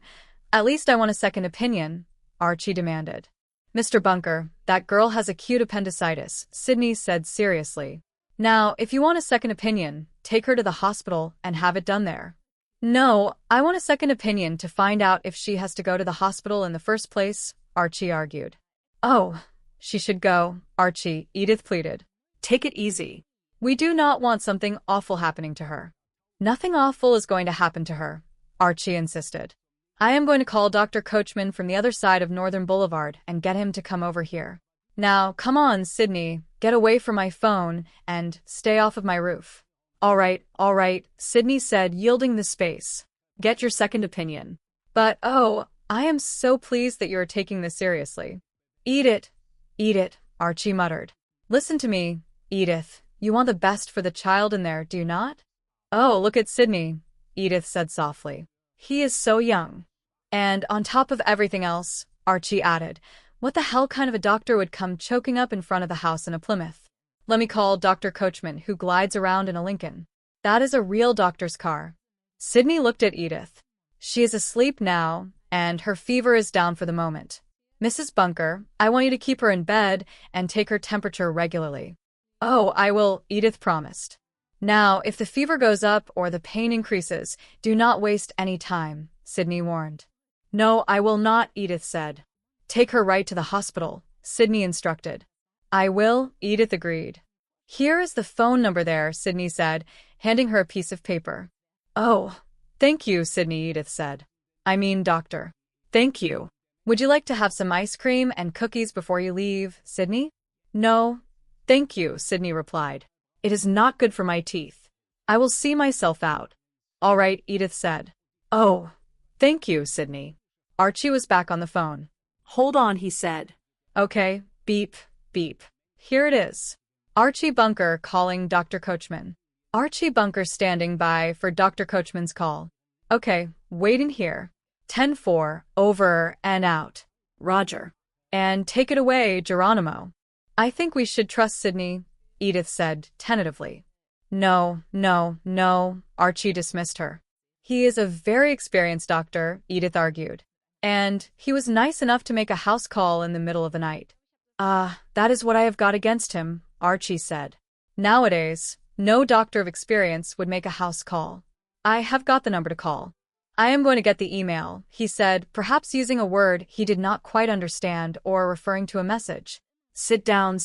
at least I want a second opinion, Archie demanded. Mr. Bunker, that girl has acute appendicitis, Sydney said seriously. Now, if you want a second opinion, take her to the hospital and have it done there. No, I want a second opinion to find out if she has to go to the hospital in the first place, Archie argued. Oh, she should go, Archie, Edith pleaded. Take it easy. We do not want something awful happening to her. Nothing awful is going to happen to her, Archie insisted. I am going to call Dr. Coachman from the other side of Northern Boulevard and get him to come over here. Now, come on, Sydney, get away from my phone and stay off of my roof. All right, Sydney said, yielding the space. Get your second opinion. But, oh, I am so pleased that you are taking this seriously. Eat it, Archie muttered. Listen to me, Edith. You want the best for the child in there, do you not? Oh, look at Sydney, Edith said softly. He is so young. And on top of everything else, Archie added, what the hell kind of a doctor would come choking up in front of the house in a Plymouth? Let me call Dr. Coachman, who glides around in a Lincoln. That is a real doctor's car. Sydney looked at Edith. She is asleep now, and her fever is down for the moment. Mrs. Bunker, I want you to keep her in bed and take her temperature regularly. Oh, I will, Edith promised. Now, if the fever goes up or the pain increases, do not waste any time, Sydney warned. No, I will not, Edith said. Take her right to the hospital, Sydney instructed. I will, Edith agreed. Here is the phone number there, Sydney said, handing her a piece of paper. Oh, thank you, Sydney, Edith said. I mean, doctor. Thank you. Would you like to have some ice cream and cookies before you leave, Sydney? No, thank you, Sydney replied. It is not good for my teeth. I will see myself out. All right, Edith said. Oh, thank you, Sydney. Archie was back on the phone. Hold on, he said. Okay, beep, beep. Here it is. Archie Bunker calling Dr. Coachman. Archie Bunker standing by for Dr. Coachman's call. Okay, wait in here. 10-4, over and out. Roger. And take it away, Geronimo. I think we should trust Sydney, Edith said tentatively. No, Archie dismissed her. He is a very experienced doctor, Edith argued. And he was nice enough to make a house call in the middle of the night. That is what I have got against him, Archie said. Nowadays, no doctor of experience would make a house call. I have got the number to call. I am going to get the email, he said, perhaps using a word he did not quite understand or referring to a message. Sit down.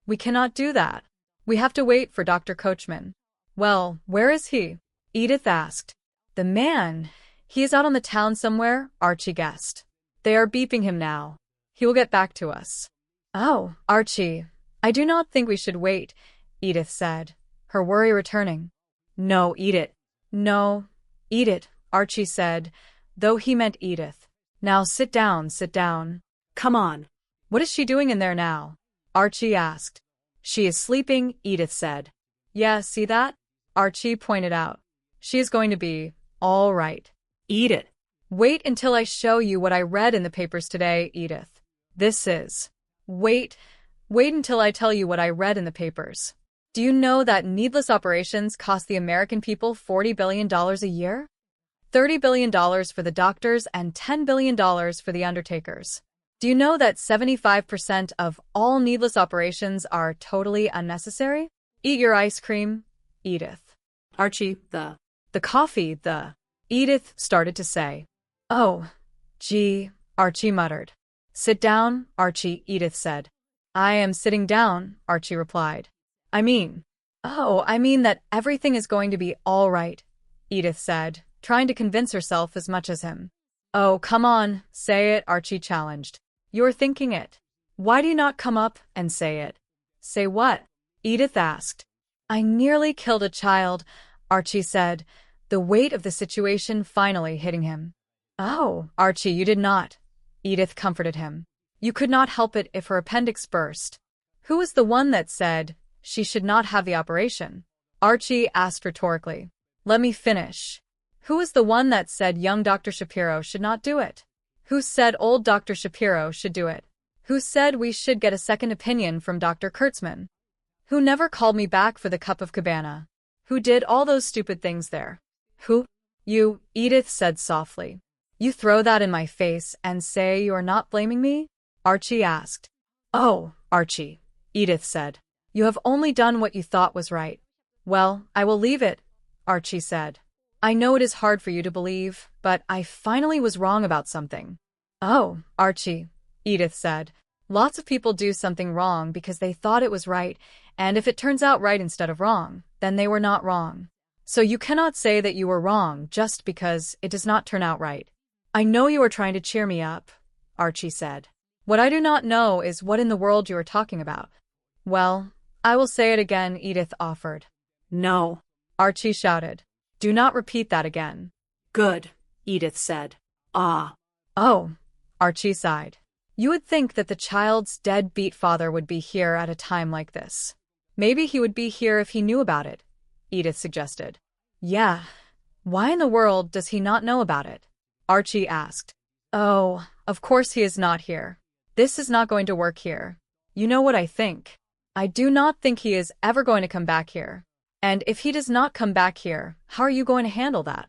We cannot do that. We have to wait for Dr. Coachman. Well, where is he? Edith asked. The man. He is out on the town somewhere, Archie guessed. They are beeping him now. He will get back to us. Oh, Archie, I do not think we should wait, Edith said, her worry returning. No, eat it. No, eat it, Archie said, though he meant Edith. Now sit down. Come on. What is she doing in there now? Archie asked. She is sleeping, Edith said. Yeah, see that? Archie pointed out. She is going to be all right. Eat it. Wait until I show you what I read in the papers today, Edith. This is. Wait until I tell you what I read in the papers. Do you know that needless operations cost the American people $40 billion a year? $30 billion for the doctors and $10 billion for the undertakers. Do you know that 75% of all needless operations are totally unnecessary? Eat your ice cream, Edith. Archie, the coffee, Edith started to say. Oh, gee, Archie muttered. Sit down, Archie, Edith said. I am sitting down, Archie replied. I mean that everything is going to be all right, Edith said, trying to convince herself as much as him. Oh, come on, say it, Archie challenged. You're thinking it. Why do you not come up and say it? Say what? Edith asked. I nearly killed a child, Archie said, the weight of the situation finally hitting him. Oh, Archie, you did not. Edith comforted him. You could not help it if her appendix burst. Who was the one that said she should not have the operation? Archie asked rhetorically. Let me finish. Who was the one that said young Dr. Shapiro should not do it? Who said old Dr. Shapiro should do it? Who said we should get a second opinion from Dr. Kurtzman? Who never called me back for the cup of cabana? Who did all those stupid things there? Who? You, Edith said softly. You throw that in my face and say you are not blaming me? Archie asked. Oh, Archie, Edith said. You have only done what you thought was right. Well, I will leave it, Archie said. I know it is hard for you to believe, but I finally was wrong about something. Oh, Archie, Edith said. Lots of people do something wrong because they thought it was right, and if it turns out right instead of wrong, then they were not wrong. So you cannot say that you were wrong just because it does not turn out right. I know you are trying to cheer me up, Archie said. What I do not know is what in the world you are talking about. Well, I will say it again, Edith offered. No, Archie shouted. Do not repeat that again. Good, Edith said. Ah. Oh, Archie sighed. You would think that the child's deadbeat father would be here at a time like this. Maybe he would be here if he knew about it, Edith suggested. Yeah. Why in the world does he not know about it? Archie asked. Oh, of course he is not here. This is not going to work here. You know what I think. I do not think he is ever going to come back here. And if he does not come back here, how are you going to handle that?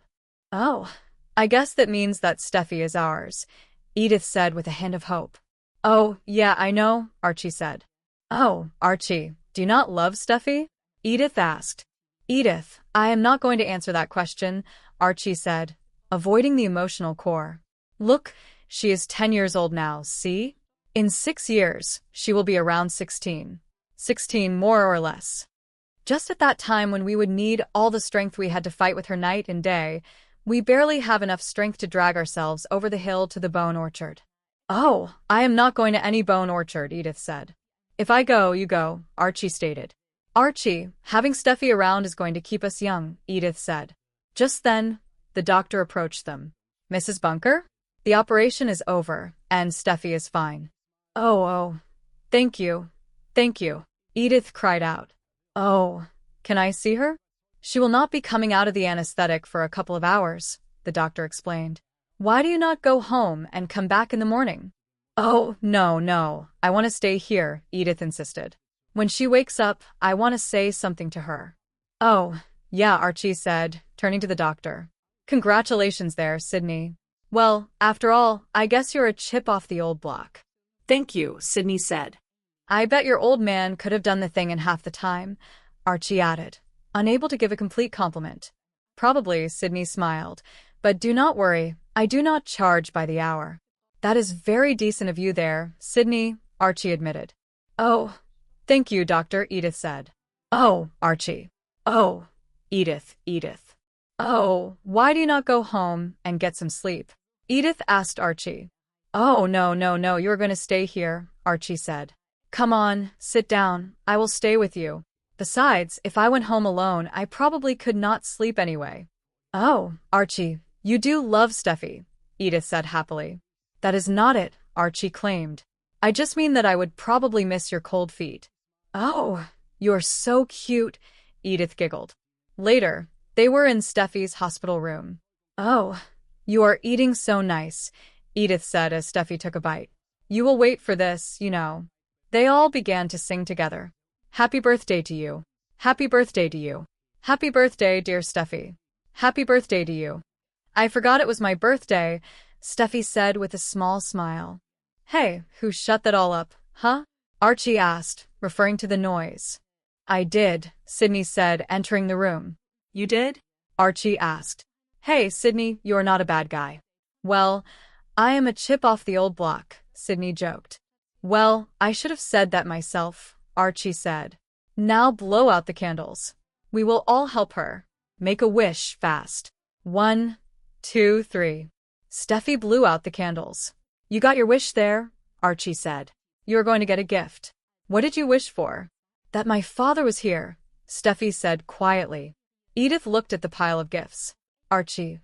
Oh, I guess that means that Steffy is ours, Edith said with a hint of hope. Oh, yeah, I know, Archie said. Oh, Archie, do you not love Steffy? Edith asked. Edith, I am not going to answer that question, Archie said, avoiding the emotional core. Look, she is 10 years old now, see? In 6 years, she will be around 16. 16 more or less. Just at that time when we would need all the strength we had to fight with her night and day, we barely have enough strength to drag ourselves over the hill to the bone orchard. Oh, I am not going to any bone orchard, Edith said. If I go, you go, Archie stated. Archie, having Steffy around is going to keep us young, Edith said. Just then, the doctor approached them. Mrs. Bunker? The operation is over, and Steffy is fine. Oh, thank you, Edith cried out. Oh, can I see her? She will not be coming out of the anesthetic for a couple of hours, the doctor explained. Why do you not go home and come back in the morning? Oh, no, I want to stay here, Edith insisted. When she wakes up, I want to say something to her. Oh, yeah, Archie said, turning to the doctor. Congratulations there, Sydney. Well, after all, I guess you're a chip off the old block. Thank you, Sydney said. I bet your old man could have done the thing in half the time, Archie added, unable to give a complete compliment. Probably, Sydney smiled, but do not worry, I do not charge by the hour. That is very decent of you there, Sydney, Archie admitted. Oh, thank you, Doctor, Edith said. Oh, Archie. Oh, Edith. Oh, why do you not go home and get some sleep? Edith asked Archie. Oh, no, you are going to stay here, Archie said. Come on, sit down, I will stay with you. Besides, if I went home alone, I probably could not sleep anyway. Oh, Archie, you do love Steffy, Edith said happily. That is not it, Archie claimed. I just mean that I would probably miss your cold feet. Oh, you're so cute, Edith giggled. Later, they were in Steffy's hospital room. Oh, you are eating so nice, Edith said as Steffy took a bite. You will wait for this, you know. They all began to sing together. Happy birthday to you. Happy birthday to you. Happy birthday, dear Steffy. Happy birthday to you. I forgot it was my birthday, Steffy said with a small smile. Hey, who shut that all up, huh? Archie asked, referring to the noise. I did, Sydney said, entering the room. You did? Archie asked. Hey, Sydney, you're not a bad guy. Well, I am a chip off the old block, Sydney joked. Well, I should have said that myself, Archie said. Now blow out the candles. We will all help her. Make a wish fast. 1, 2, 3. Steffy blew out the candles. You got your wish there, Archie said. You're going to get a gift. What did you wish for? That my father was here, Steffi said quietly. Edith looked at the pile of gifts. Archie,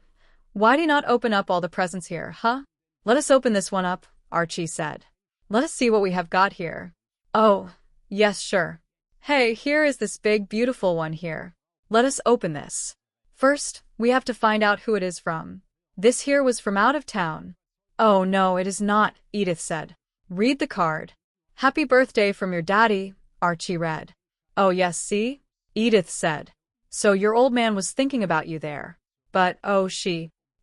why do you not open up all the presents here, huh? Let us open this one up, Archie said. Let us see what we have got here. Oh, yes, sure. Hey, here is this big, beautiful one here. Let us open this. First, we have to find out who it is from. This here was from out of town. Oh, no, it is not, Edith said. Read the card. Happy birthday from your daddy, Archie read. Oh, yes, see? Edith said. So your old man was thinking about you there. But, oh,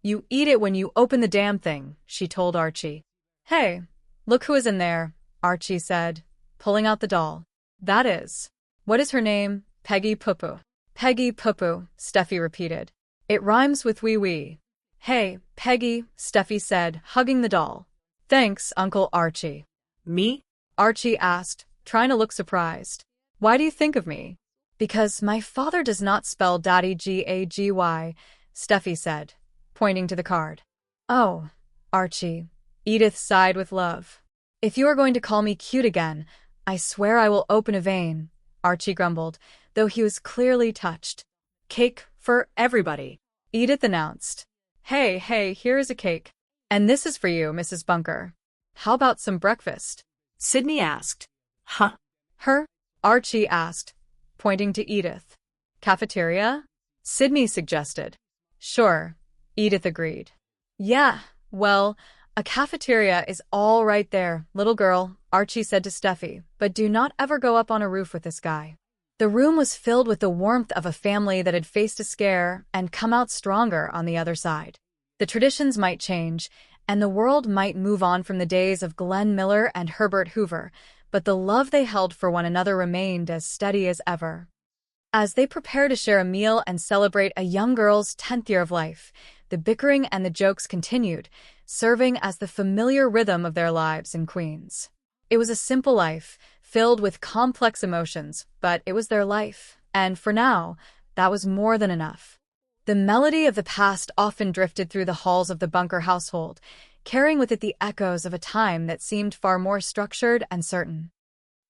you eat it when you open the damn thing, she told Archie. Hey, look who is in there, Archie said, pulling out the doll. That is. What is her name? Peggy Poo-Poo. Peggy Poo-Poo, Steffi repeated. It rhymes with wee-wee. Hey, Peggy, Steffi said, hugging the doll. Thanks, Uncle Archie. Me? Archie asked, trying to look surprised. Why do you think of me? Because my father does not spell daddy G-A-G-Y, Steffi said, pointing to the card. Oh, Archie, Edith sighed with love. If you are going to call me cute again, I swear I will open a vein, Archie grumbled, though he was clearly touched. Cake for everybody, Edith announced. Hey, here is a cake. And this is for you, Mrs. Bunker. How about some breakfast? Sydney asked. Huh? Her? Archie asked, pointing to Edith. Cafeteria? Sydney suggested. Sure, Edith agreed. Yeah, well, a cafeteria is all right there, little girl, Archie said to Steffi, but do not ever go up on a roof with this guy. The room was filled with the warmth of a family that had faced a scare and come out stronger on the other side. The traditions might change, and the world might move on from the days of Glenn Miller and Herbert Hoover, but the love they held for one another remained as steady as ever. As they prepared to share a meal and celebrate a young girl's 10th year of life, the bickering and the jokes continued, serving as the familiar rhythm of their lives in Queens. It was a simple life, filled with complex emotions, but it was their life, and for now, that was more than enough. The melody of the past often drifted through the halls of the Bunker household, carrying with it the echoes of a time that seemed far more structured and certain.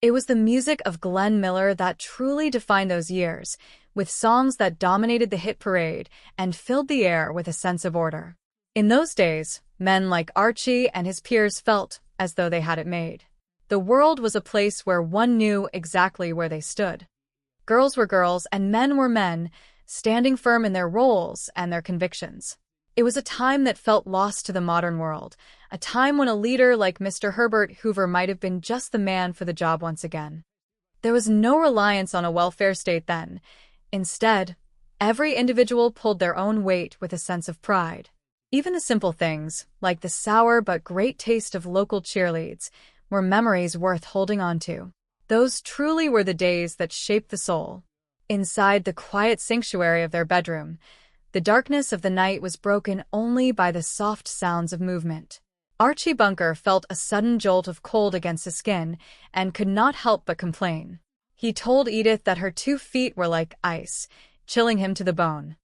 It was the music of Glenn Miller that truly defined those years, with songs that dominated the hit parade and filled the air with a sense of order. In those days, men like Archie and his peers felt as though they had it made. The world was a place where one knew exactly where they stood. Girls were girls and men were men, standing firm in their roles and their convictions. It was a time that felt lost to the modern world, a time when a leader like Mr. Herbert Hoover might have been just the man for the job once again. There was no reliance on a welfare state then. Instead, every individual pulled their own weight with a sense of pride. Even the simple things, like the sour but great taste of local cheerleads, were memories worth holding on to. Those truly were the days that shaped the soul. Inside the quiet sanctuary of their bedroom, the darkness of the night was broken only by the soft sounds of movement. Archie Bunker felt a sudden jolt of cold against his skin and could not help but complain. He told Edith that her 2 feet were like ice, chilling him to the bone.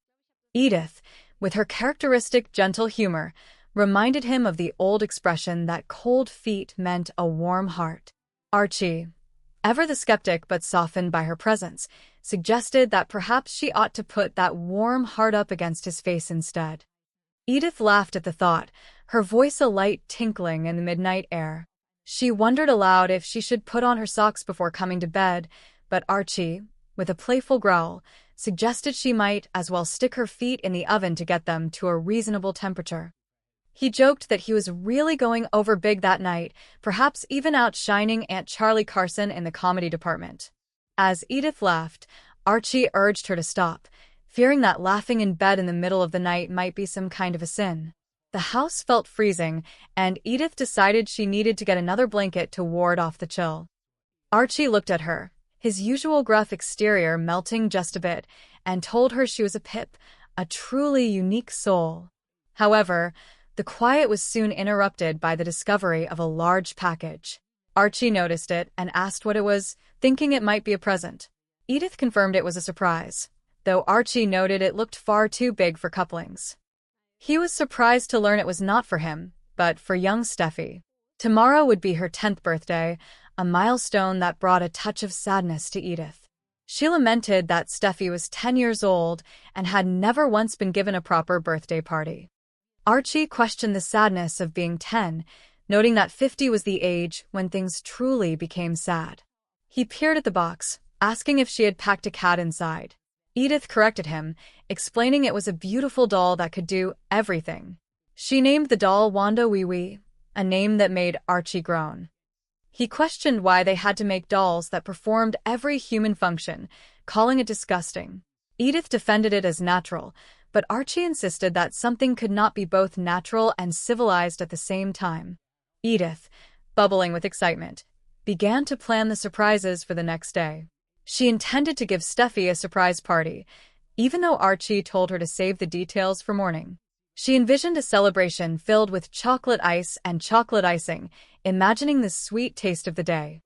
Edith, with her characteristic gentle humor, reminded him of the old expression that cold feet meant a warm heart. Archie, ever the skeptic but softened by her presence, suggested that perhaps she ought to put that warm heart up against his face instead. Edith laughed at the thought, her voice a light tinkling in the midnight air. She wondered aloud if she should put on her socks before coming to bed, but Archie, with a playful growl, suggested she might as well stick her feet in the oven to get them to a reasonable temperature. He joked that he was really going over big that night, perhaps even outshining Aunt Charlie Carson in the comedy department. As Edith laughed, Archie urged her to stop, fearing that laughing in bed in the middle of the night might be some kind of a sin. The house felt freezing, and Edith decided she needed to get another blanket to ward off the chill. Archie looked at her, his usual gruff exterior melting just a bit, and told her she was a pip, a truly unique soul. However, the quiet was soon interrupted by the discovery of a large package. Archie noticed it and asked what it was, thinking it might be a present. Edith confirmed it was a surprise, though Archie noted it looked far too big for couplings. He was surprised to learn it was not for him, but for young Steffi. Tomorrow would be her 10th birthday, a milestone that brought a touch of sadness to Edith. She lamented that Steffy was 10 years old and had never once been given a proper birthday party. Archie questioned the sadness of being 10, noting that 50 was the age when things truly became sad. He peered at the box, asking if she had packed a cat inside. Edith corrected him, explaining it was a beautiful doll that could do everything. She named the doll Wanda Wee Wee, a name that made Archie groan. He questioned why they had to make dolls that performed every human function, calling it disgusting. Edith defended it as natural, but Archie insisted that something could not be both natural and civilized at the same time. Edith, bubbling with excitement, began to plan the surprises for the next day. She intended to give Steffy a surprise party, even though Archie told her to save the details for morning. She envisioned a celebration filled with chocolate ice and chocolate icing, imagining the sweet taste of the day.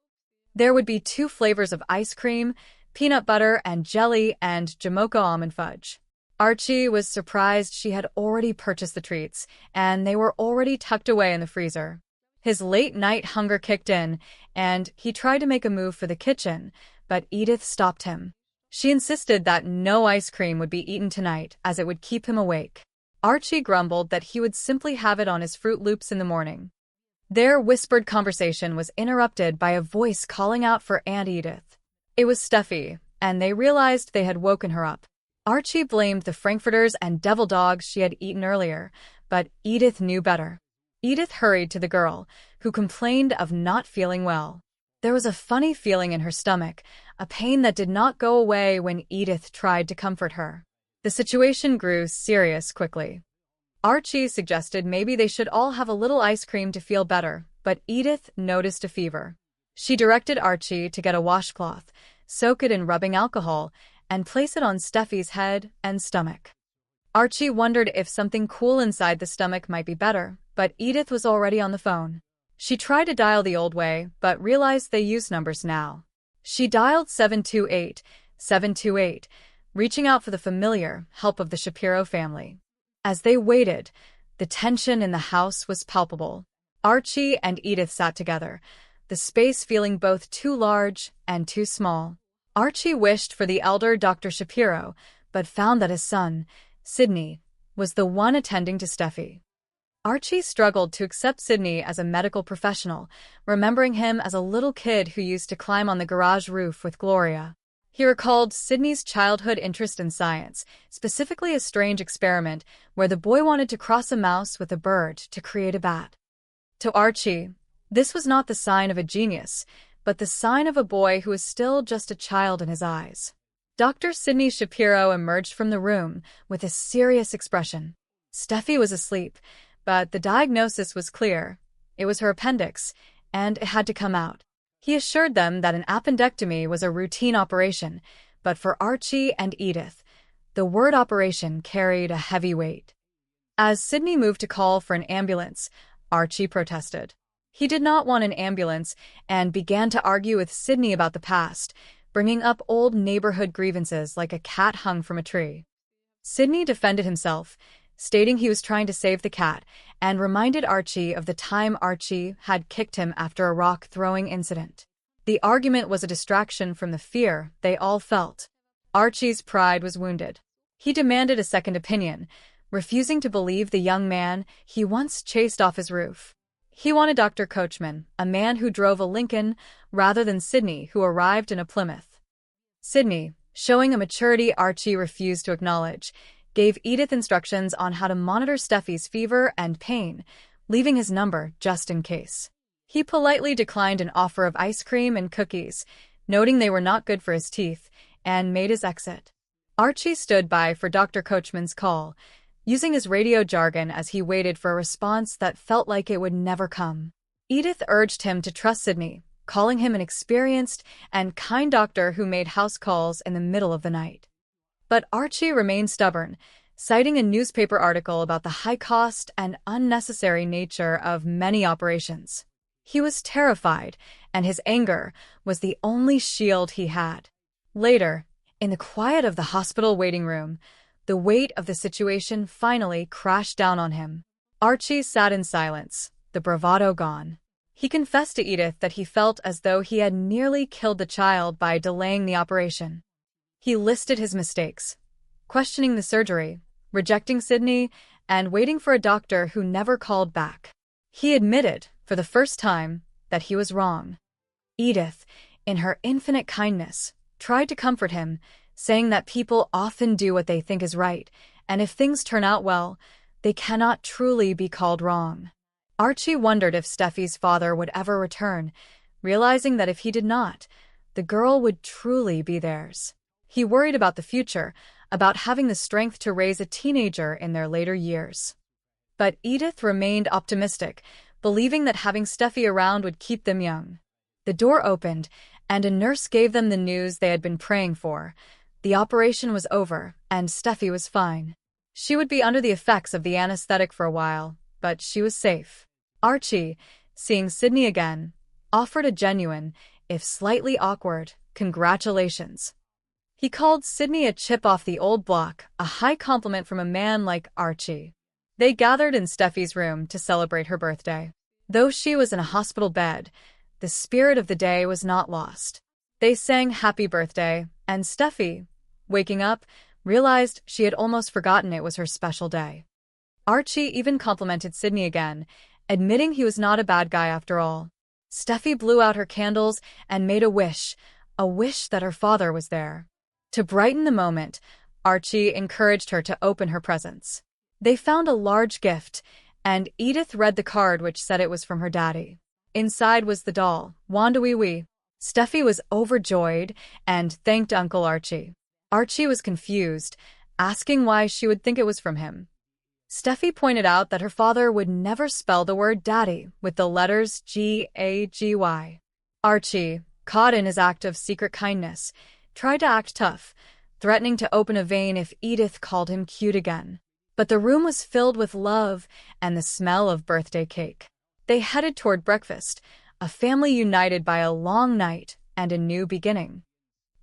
There would be 2 flavors of ice cream, peanut butter and jelly, and Jamocha almond fudge. Archie was surprised she had already purchased the treats, and they were already tucked away in the freezer. His late-night hunger kicked in, and he tried to make a move for the kitchen, but Edith stopped him. She insisted that no ice cream would be eaten tonight, as it would keep him awake. Archie grumbled that he would simply have it on his Fruit Loops in the morning. Their whispered conversation was interrupted by a voice calling out for Aunt Edith. It was Steffy, and they realized they had woken her up. Archie blamed the frankfurters and devil dogs she had eaten earlier, but Edith knew better. Edith hurried to the girl, who complained of not feeling well. There was a funny feeling in her stomach, a pain that did not go away when Edith tried to comfort her. The situation grew serious quickly. Archie suggested maybe they should all have a little ice cream to feel better, but Edith noticed a fever. She directed Archie to get a washcloth, soak it in rubbing alcohol, and place it on Steffy's head and stomach. Archie wondered if something cool inside the stomach might be better, but Edith was already on the phone. She tried to dial the old way, but realized they use numbers now. She dialed 728, reaching out for the familiar help of the Shapiro family. As they waited, the tension in the house was palpable. Archie and Edith sat together, the space feeling both too large and too small. Archie wished for the elder Dr. Shapiro, but found that his son, Sidney, was the one attending to Steffy. Archie struggled to accept Sidney as a medical professional, remembering him as a little kid who used to climb on the garage roof with Gloria. He recalled Sidney's childhood interest in science, specifically a strange experiment where the boy wanted to cross a mouse with a bird to create a bat. To Archie, this was not the sign of a genius, but the sign of a boy who was still just a child in his eyes. Dr. Sidney Shapiro emerged from the room with a serious expression. Steffy was asleep, but the diagnosis was clear. It was her appendix, and it had to come out. He assured them that an appendectomy was a routine operation, but for Archie and Edith, the word operation carried a heavy weight. As Sidney moved to call for an ambulance, Archie protested. He did not want an ambulance and began to argue with Sidney about the past, bringing up old neighborhood grievances like a cat hung from a tree. Sidney defended himself, stating he was trying to save the cat, and reminded Archie of the time Archie had kicked him after a rock-throwing incident. The argument was a distraction from the fear they all felt. Archie's pride was wounded. He demanded a second opinion, refusing to believe the young man he once chased off his roof. He wanted Dr. Coachman, a man who drove a Lincoln, rather than Sidney, who arrived in a Plymouth. Sidney, showing a maturity Archie refused to acknowledge, gave Edith instructions on how to monitor Steffy's fever and pain, leaving his number just in case. He politely declined an offer of ice cream and cookies, noting they were not good for his teeth, and made his exit. Archie stood by for Dr. Coachman's call, using his radio jargon as he waited for a response that felt like it would never come. Edith urged him to trust Sidney, calling him an experienced and kind doctor who made house calls in the middle of the night. But Archie remained stubborn, citing a newspaper article about the high cost and unnecessary nature of many operations. He was terrified, and his anger was the only shield he had. Later, in the quiet of the hospital waiting room, the weight of the situation finally crashed down on him. Archie sat in silence, the bravado gone. He confessed to Edith that he felt as though he had nearly killed the child by delaying the operation. He listed his mistakes, questioning the surgery, rejecting Sydney, and waiting for a doctor who never called back. He admitted, for the first time, that he was wrong. Edith, in her infinite kindness, tried to comfort him, saying that people often do what they think is right, and if things turn out well, they cannot truly be called wrong. Archie wondered if Steffy's father would ever return, realizing that if he did not, the girl would truly be theirs. He worried about the future, about having the strength to raise a teenager in their later years. But Edith remained optimistic, believing that having Steffy around would keep them young. The door opened, and a nurse gave them the news they had been praying for. The operation was over, and Steffy was fine. She would be under the effects of the anesthetic for a while, but she was safe. Archie, seeing Sydney again, offered a genuine, if slightly awkward, congratulations. He called Sydney a chip off the old block, a high compliment from a man like Archie. They gathered in Steffy's room to celebrate her birthday. Though she was in a hospital bed, the spirit of the day was not lost. They sang happy birthday, and Steffy, waking up, realized she had almost forgotten it was her special day. Archie even complimented Sydney again, admitting he was not a bad guy after all. Steffy blew out her candles and made a wish that her father was there. To brighten the moment, Archie encouraged her to open her presents. They found a large gift, and Edith read the card which said it was from her daddy. Inside was the doll, Wanda Wee Wee. Steffy was overjoyed and thanked Uncle Archie. Archie was confused, asking why she would think it was from him. Steffy pointed out that her father would never spell the word daddy with the letters G-A-G-Y. Archie, caught in his act of secret kindness, tried to act tough, threatening to open a vein if Edith called him cute again. But the room was filled with love and the smell of birthday cake. They headed toward breakfast, a family united by a long night and a new beginning.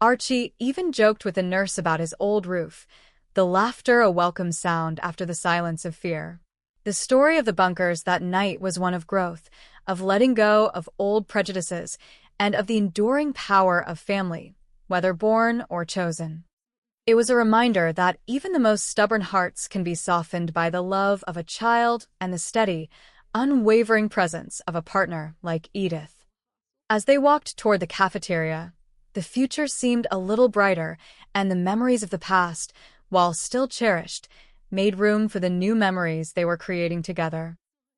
Archie even joked with the nurse about his old roof, the laughter a welcome sound after the silence of fear. The story of the Bunkers that night was one of growth, of letting go of old prejudices, and of the enduring power of family, whether born or chosen. It was a reminder that even the most stubborn hearts can be softened by the love of a child and the steady, unwavering presence of a partner like Edith. As they walked toward the cafeteria, the future seemed a little brighter, and the memories of the past, while still cherished, made room for the new memories they were creating together.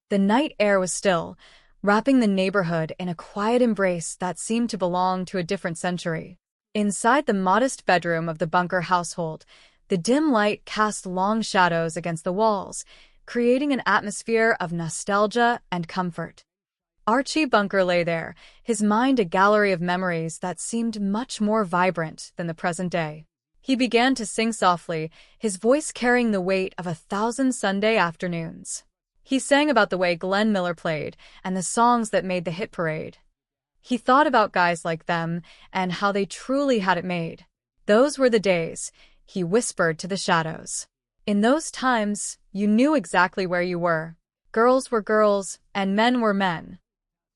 The night air was still, wrapping the neighborhood in a quiet embrace that seemed to belong to a different century. Inside the modest bedroom of the Bunker household, the dim light cast long shadows against the walls, creating an atmosphere of nostalgia and comfort. Archie Bunker lay there, his mind a gallery of memories that seemed much more vibrant than the present day. He began to sing softly, his voice carrying the weight of 1,000 Sunday afternoons. He sang about the way Glenn Miller played and the songs that made the hit parade. He thought about guys like them and how they truly had it made. Those were the days, he whispered to the shadows. In those times, you knew exactly where you were. Girls were girls, and men were men.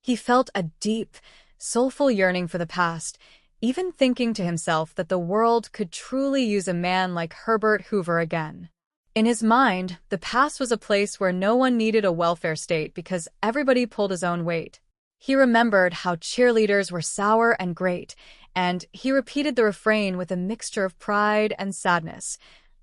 He felt a deep, soulful yearning for the past, even thinking to himself that the world could truly use a man like Herbert Hoover again. In his mind, the past was a place where no one needed a welfare state because everybody pulled his own weight. He remembered how cheerleaders were sour and great, and he repeated the refrain with a mixture of pride and sadness.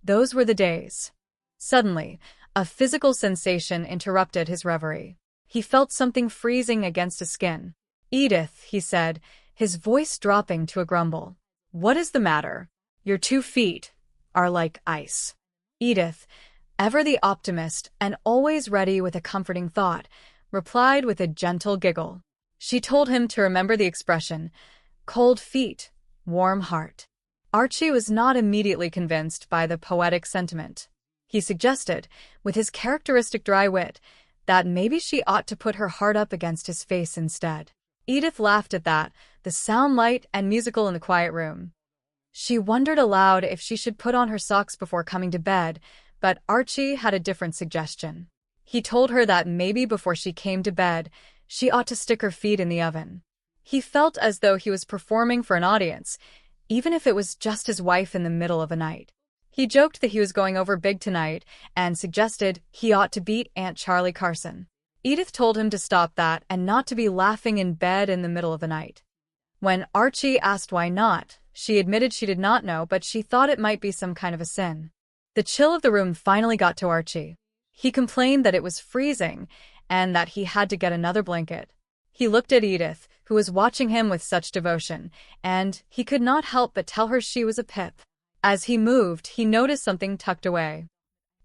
Those were the days. Suddenly, a physical sensation interrupted his reverie. He felt something freezing against his skin. "Edith," he said, his voice dropping to a grumble. "What is the matter? Your 2 feet are like ice." Edith, ever the optimist and always ready with a comforting thought, replied with a gentle giggle. She told him to remember the expression, "Cold feet, warm heart." Archie was not immediately convinced by the poetic sentiment. He suggested, with his characteristic dry wit, that maybe she ought to put her heart up against his face instead. Edith laughed at that, the sound light and musical in the quiet room. She wondered aloud if she should put on her socks before coming to bed, but Archie had a different suggestion. He told her that maybe before she came to bed, she ought to stick her feet in the oven. He felt as though he was performing for an audience, even if it was just his wife in the middle of a night. He joked that he was going over big tonight and suggested he ought to beat Aunt Charlie Carson. Edith told him to stop that and not to be laughing in bed in the middle of the night. When Archie asked why not, she admitted she did not know, but she thought it might be some kind of a sin. The chill of the room finally got to Archie. He complained that it was freezing and that he had to get another blanket. He looked at Edith, who was watching him with such devotion, and he could not help but tell her she was a pip. As he moved, he noticed something tucked away.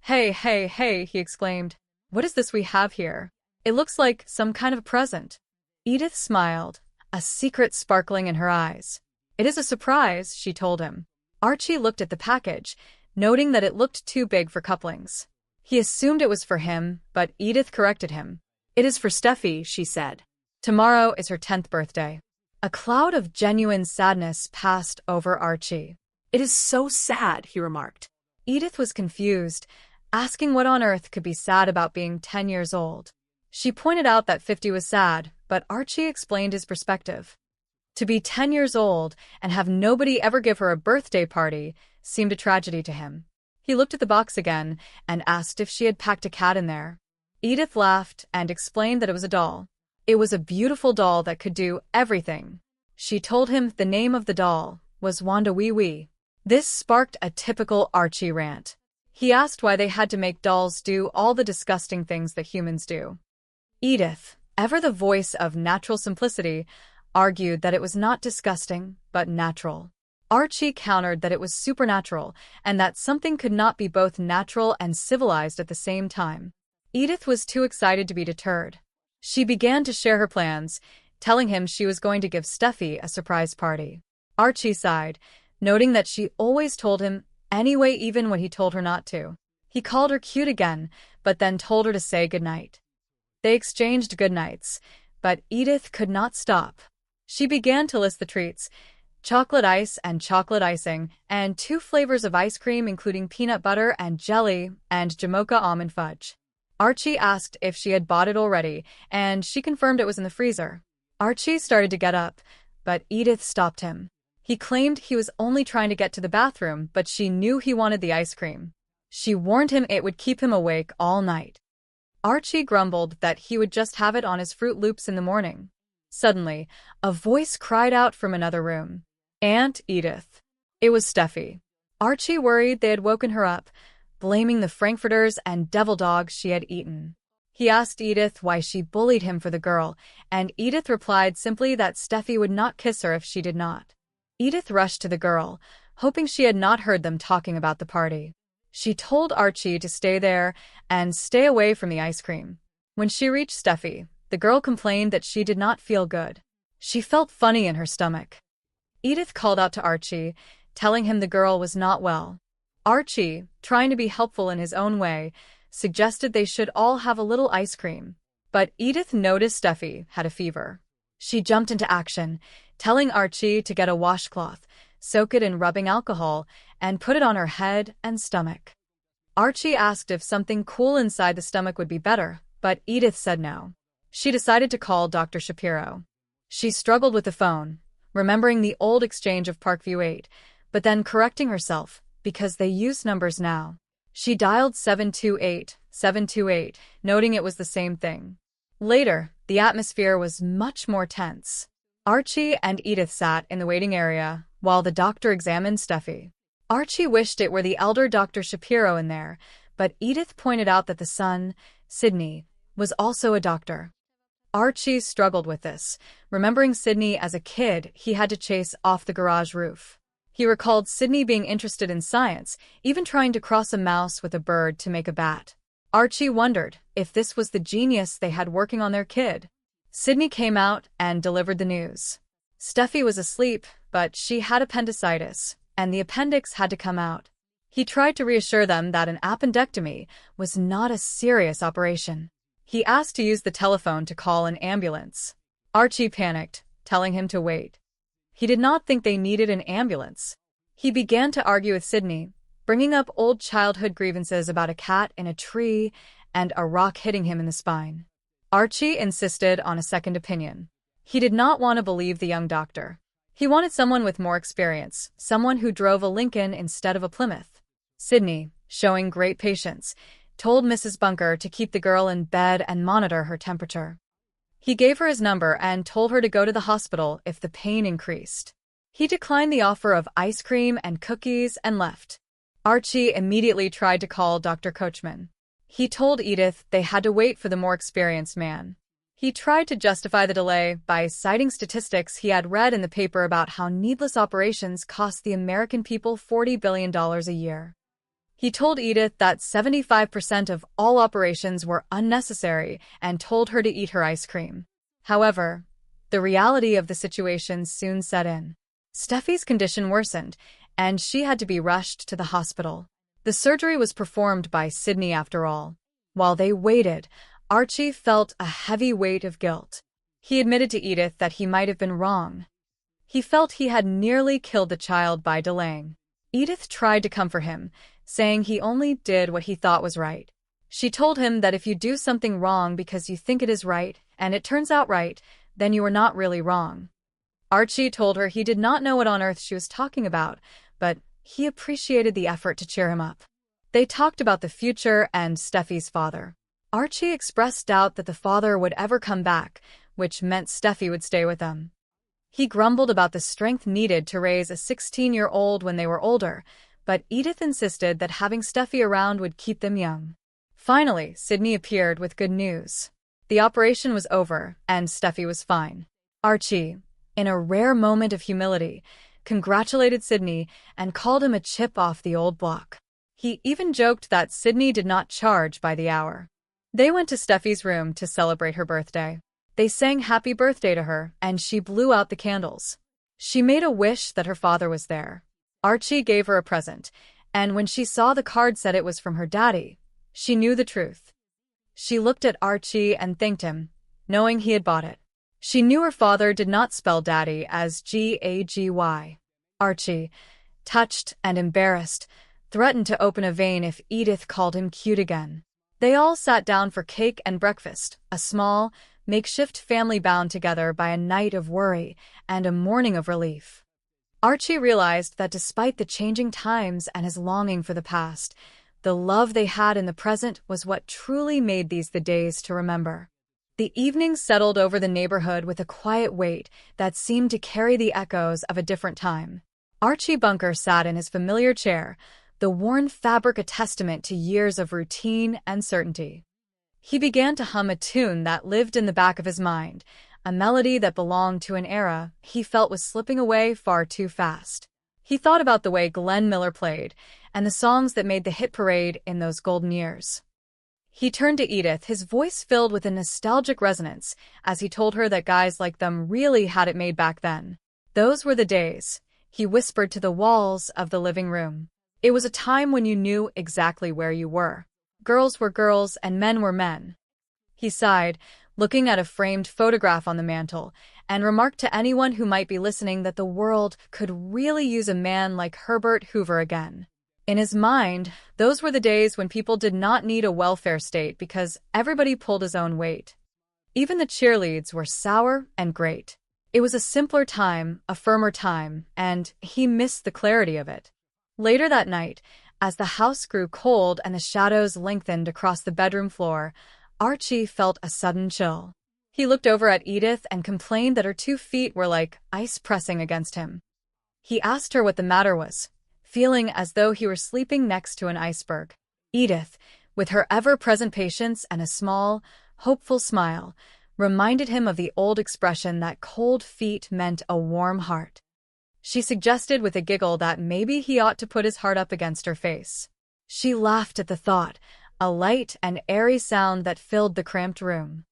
"Hey, hey, hey," he exclaimed. "What is this we have here? It looks like some kind of present." Edith smiled, a secret sparkling in her eyes. "It is a surprise," she told him. Archie looked at the package, noting that it looked too big for couplings. He assumed it was for him, but Edith corrected him. "It is for Steffy," she said. "Tomorrow is her 10th birthday." A cloud of genuine sadness passed over Archie. It is so sad, he remarked. Edith was confused, asking what on earth could be sad about being 10 years old. She pointed out that 50 was sad, but Archie explained his perspective. To be 10 years old and have nobody ever give her a birthday party seemed a tragedy to him. He looked at the box again and asked if she had packed a cat in there. Edith laughed and explained that it was a doll. It was a beautiful doll that could do everything. She told him the name of the doll was Wanda Wee Wee. This sparked a typical Archie rant. He asked why they had to make dolls do all the disgusting things that humans do. Edith, ever the voice of natural simplicity, argued that it was not disgusting, but natural. Archie countered that it was supernatural, and that something could not be both natural and civilized at the same time. Edith was too excited to be deterred. She began to share her plans, telling him she was going to give Steffy a surprise party. Archie sighed, noting that she always told him anyway, even when he told her not to. He called her cute again, but then told her to say goodnight. They exchanged goodnights, but Edith could not stop. She began to list the treats: chocolate ice and chocolate icing, and 2 flavors of ice cream including peanut butter and jelly and Jamocha almond fudge. Archie asked if she had bought it already, and she confirmed it was in the freezer. Archie started to get up, but Edith stopped him. He claimed he was only trying to get to the bathroom, but she knew he wanted the ice cream. She warned him it would keep him awake all night. Archie grumbled that he would just have it on his Fruit Loops in the morning. Suddenly, a voice cried out from another room. "Aunt Edith." It was Steffy. Archie worried they had woken her up, blaming the frankfurters and devil dogs she had eaten. He asked Edith why she bullied him for the girl, and Edith replied simply that Steffy would not kiss her if she did not. Edith rushed to the girl, hoping she had not heard them talking about the party. She told Archie to stay there and stay away from the ice cream. When she reached Steffy, the girl complained that she did not feel good. She felt funny in her stomach. Edith called out to Archie, telling him the girl was not well. Archie, trying to be helpful in his own way, suggested they should all have a little ice cream. But Edith noticed Steffy had a fever. She jumped into action, telling Archie to get a washcloth, soak it in rubbing alcohol, and put it on her head and stomach. Archie asked if something cool inside the stomach would be better, but Edith said no. She decided to call Dr. Shapiro. She struggled with the phone, remembering the old exchange of Parkview 8, but then correcting herself, because they use numbers now. She dialed 728, noting it was the same thing. Later, the atmosphere was much more tense. Archie and Edith sat in the waiting area while the doctor examined Steffy. Archie wished it were the elder Dr. Shapiro in there, but Edith pointed out that the son, Sidney, was also a doctor. Archie struggled with this, remembering Sidney as a kid he had to chase off the garage roof. He recalled Sidney being interested in science, even trying to cross a mouse with a bird to make a bat. Archie wondered if this was the genius they had working on their kid. Sidney came out and delivered the news. Steffy was asleep, but she had appendicitis, and the appendix had to come out. He tried to reassure them that an appendectomy was not a serious operation. He asked to use the telephone to call an ambulance. Archie panicked, telling him to wait. He did not think they needed an ambulance. He began to argue with Sidney, bringing up old childhood grievances about a cat in a tree and a rock hitting him in the spine. Archie insisted on a second opinion. He did not want to believe the young doctor. He wanted someone with more experience, someone who drove a Lincoln instead of a Plymouth. Sydney, showing great patience, told Mrs. Bunker to keep the girl in bed and monitor her temperature. He gave her his number and told her to go to the hospital if the pain increased. He declined the offer of ice cream and cookies and left. Archie immediately tried to call Dr. Coachman. He told Edith they had to wait for the more experienced man. He tried to justify the delay by citing statistics he had read in the paper about how needless operations cost the American people $40 billion a year. He told Edith that 75% of all operations were unnecessary and told her to eat her ice cream. However, the reality of the situation soon set in. Steffi's condition worsened, and she had to be rushed to the hospital. The surgery was performed by Sydney after all. While they waited, Archie felt a heavy weight of guilt. He admitted to Edith that he might have been wrong. He felt he had nearly killed the child by delaying. Edith tried to comfort him, saying he only did what he thought was right. She told him that if you do something wrong because you think it is right, and it turns out right, then you are not really wrong. Archie told her he did not know what on earth she was talking about, but he appreciated the effort to cheer him up. They talked about the future and Steffi's father. Archie expressed doubt that the father would ever come back, which meant Steffi would stay with them. He grumbled about the strength needed to raise a 16-year-old when they were older, but Edith insisted that having Steffi around would keep them young. Finally, Sydney appeared with good news. The operation was over, and Steffi was fine. Archie, in a rare moment of humility, congratulated Sydney and called him a chip off the old block. He even joked that Sydney did not charge by the hour. They went to Steffi's room to celebrate her birthday. They sang happy birthday to her, and she blew out the candles. She made a wish that her father was there. Archie gave her a present, and when she saw the card said it was from her daddy, she knew the truth. She looked at Archie and thanked him, knowing he had bought it. She knew her father did not spell daddy as G-A-G-Y. Archie, touched and embarrassed, threatened to open a vein if Edith called him cute again. They all sat down for cake and breakfast, a small, makeshift family bound together by a night of worry and a morning of relief. Archie realized that despite the changing times and his longing for the past, the love they had in the present was what truly made these the days to remember. The evening settled over the neighborhood with a quiet weight that seemed to carry the echoes of a different time. Archie Bunker sat in his familiar chair, the worn fabric a testament to years of routine and certainty. He began to hum a tune that lived in the back of his mind, a melody that belonged to an era he felt was slipping away far too fast. He thought about the way Glenn Miller played, and the songs that made the hit parade in those golden years. He turned to Edith, his voice filled with a nostalgic resonance, as he told her that guys like them really had it made back then. Those were the days, he whispered to the walls of the living room. It was a time when you knew exactly where you were. Girls were girls and men were men. He sighed, looking at a framed photograph on the mantel, and remarked to anyone who might be listening that the world could really use a man like Herbert Hoover again. In his mind, those were the days when people did not need a welfare state because everybody pulled his own weight. Even the cheerleads were sour and great. It was a simpler time, a firmer time, and he missed the clarity of it. Later that night, as the house grew cold and the shadows lengthened across the bedroom floor, Archie felt a sudden chill. He looked over at Edith and complained that her 2 feet were like ice pressing against him. He asked her what the matter was, feeling as though he were sleeping next to an iceberg. Edith, with her ever-present patience and a small, hopeful smile, reminded him of the old expression that cold feet meant a warm heart. She suggested with a giggle that maybe he ought to put his heart up against her face. She laughed at the thought, a light and airy sound that filled the cramped room.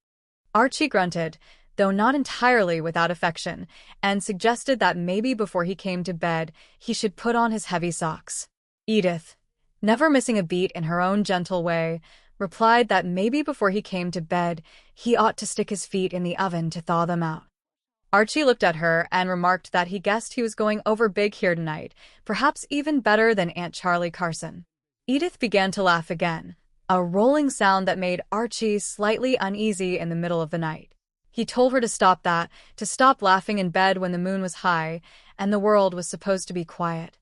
Archie grunted, though not entirely without affection, and suggested that maybe before he came to bed, he should put on his heavy socks. Edith, never missing a beat in her own gentle way, replied that maybe before he came to bed, he ought to stick his feet in the oven to thaw them out. Archie looked at her and remarked that he guessed he was going over big here tonight, perhaps even better than Aunt Charlie Carson. Edith began to laugh again, a rolling sound that made Archie slightly uneasy in the middle of the night. He told her to stop that, to stop laughing in bed when the moon was high and the world was supposed to be quiet.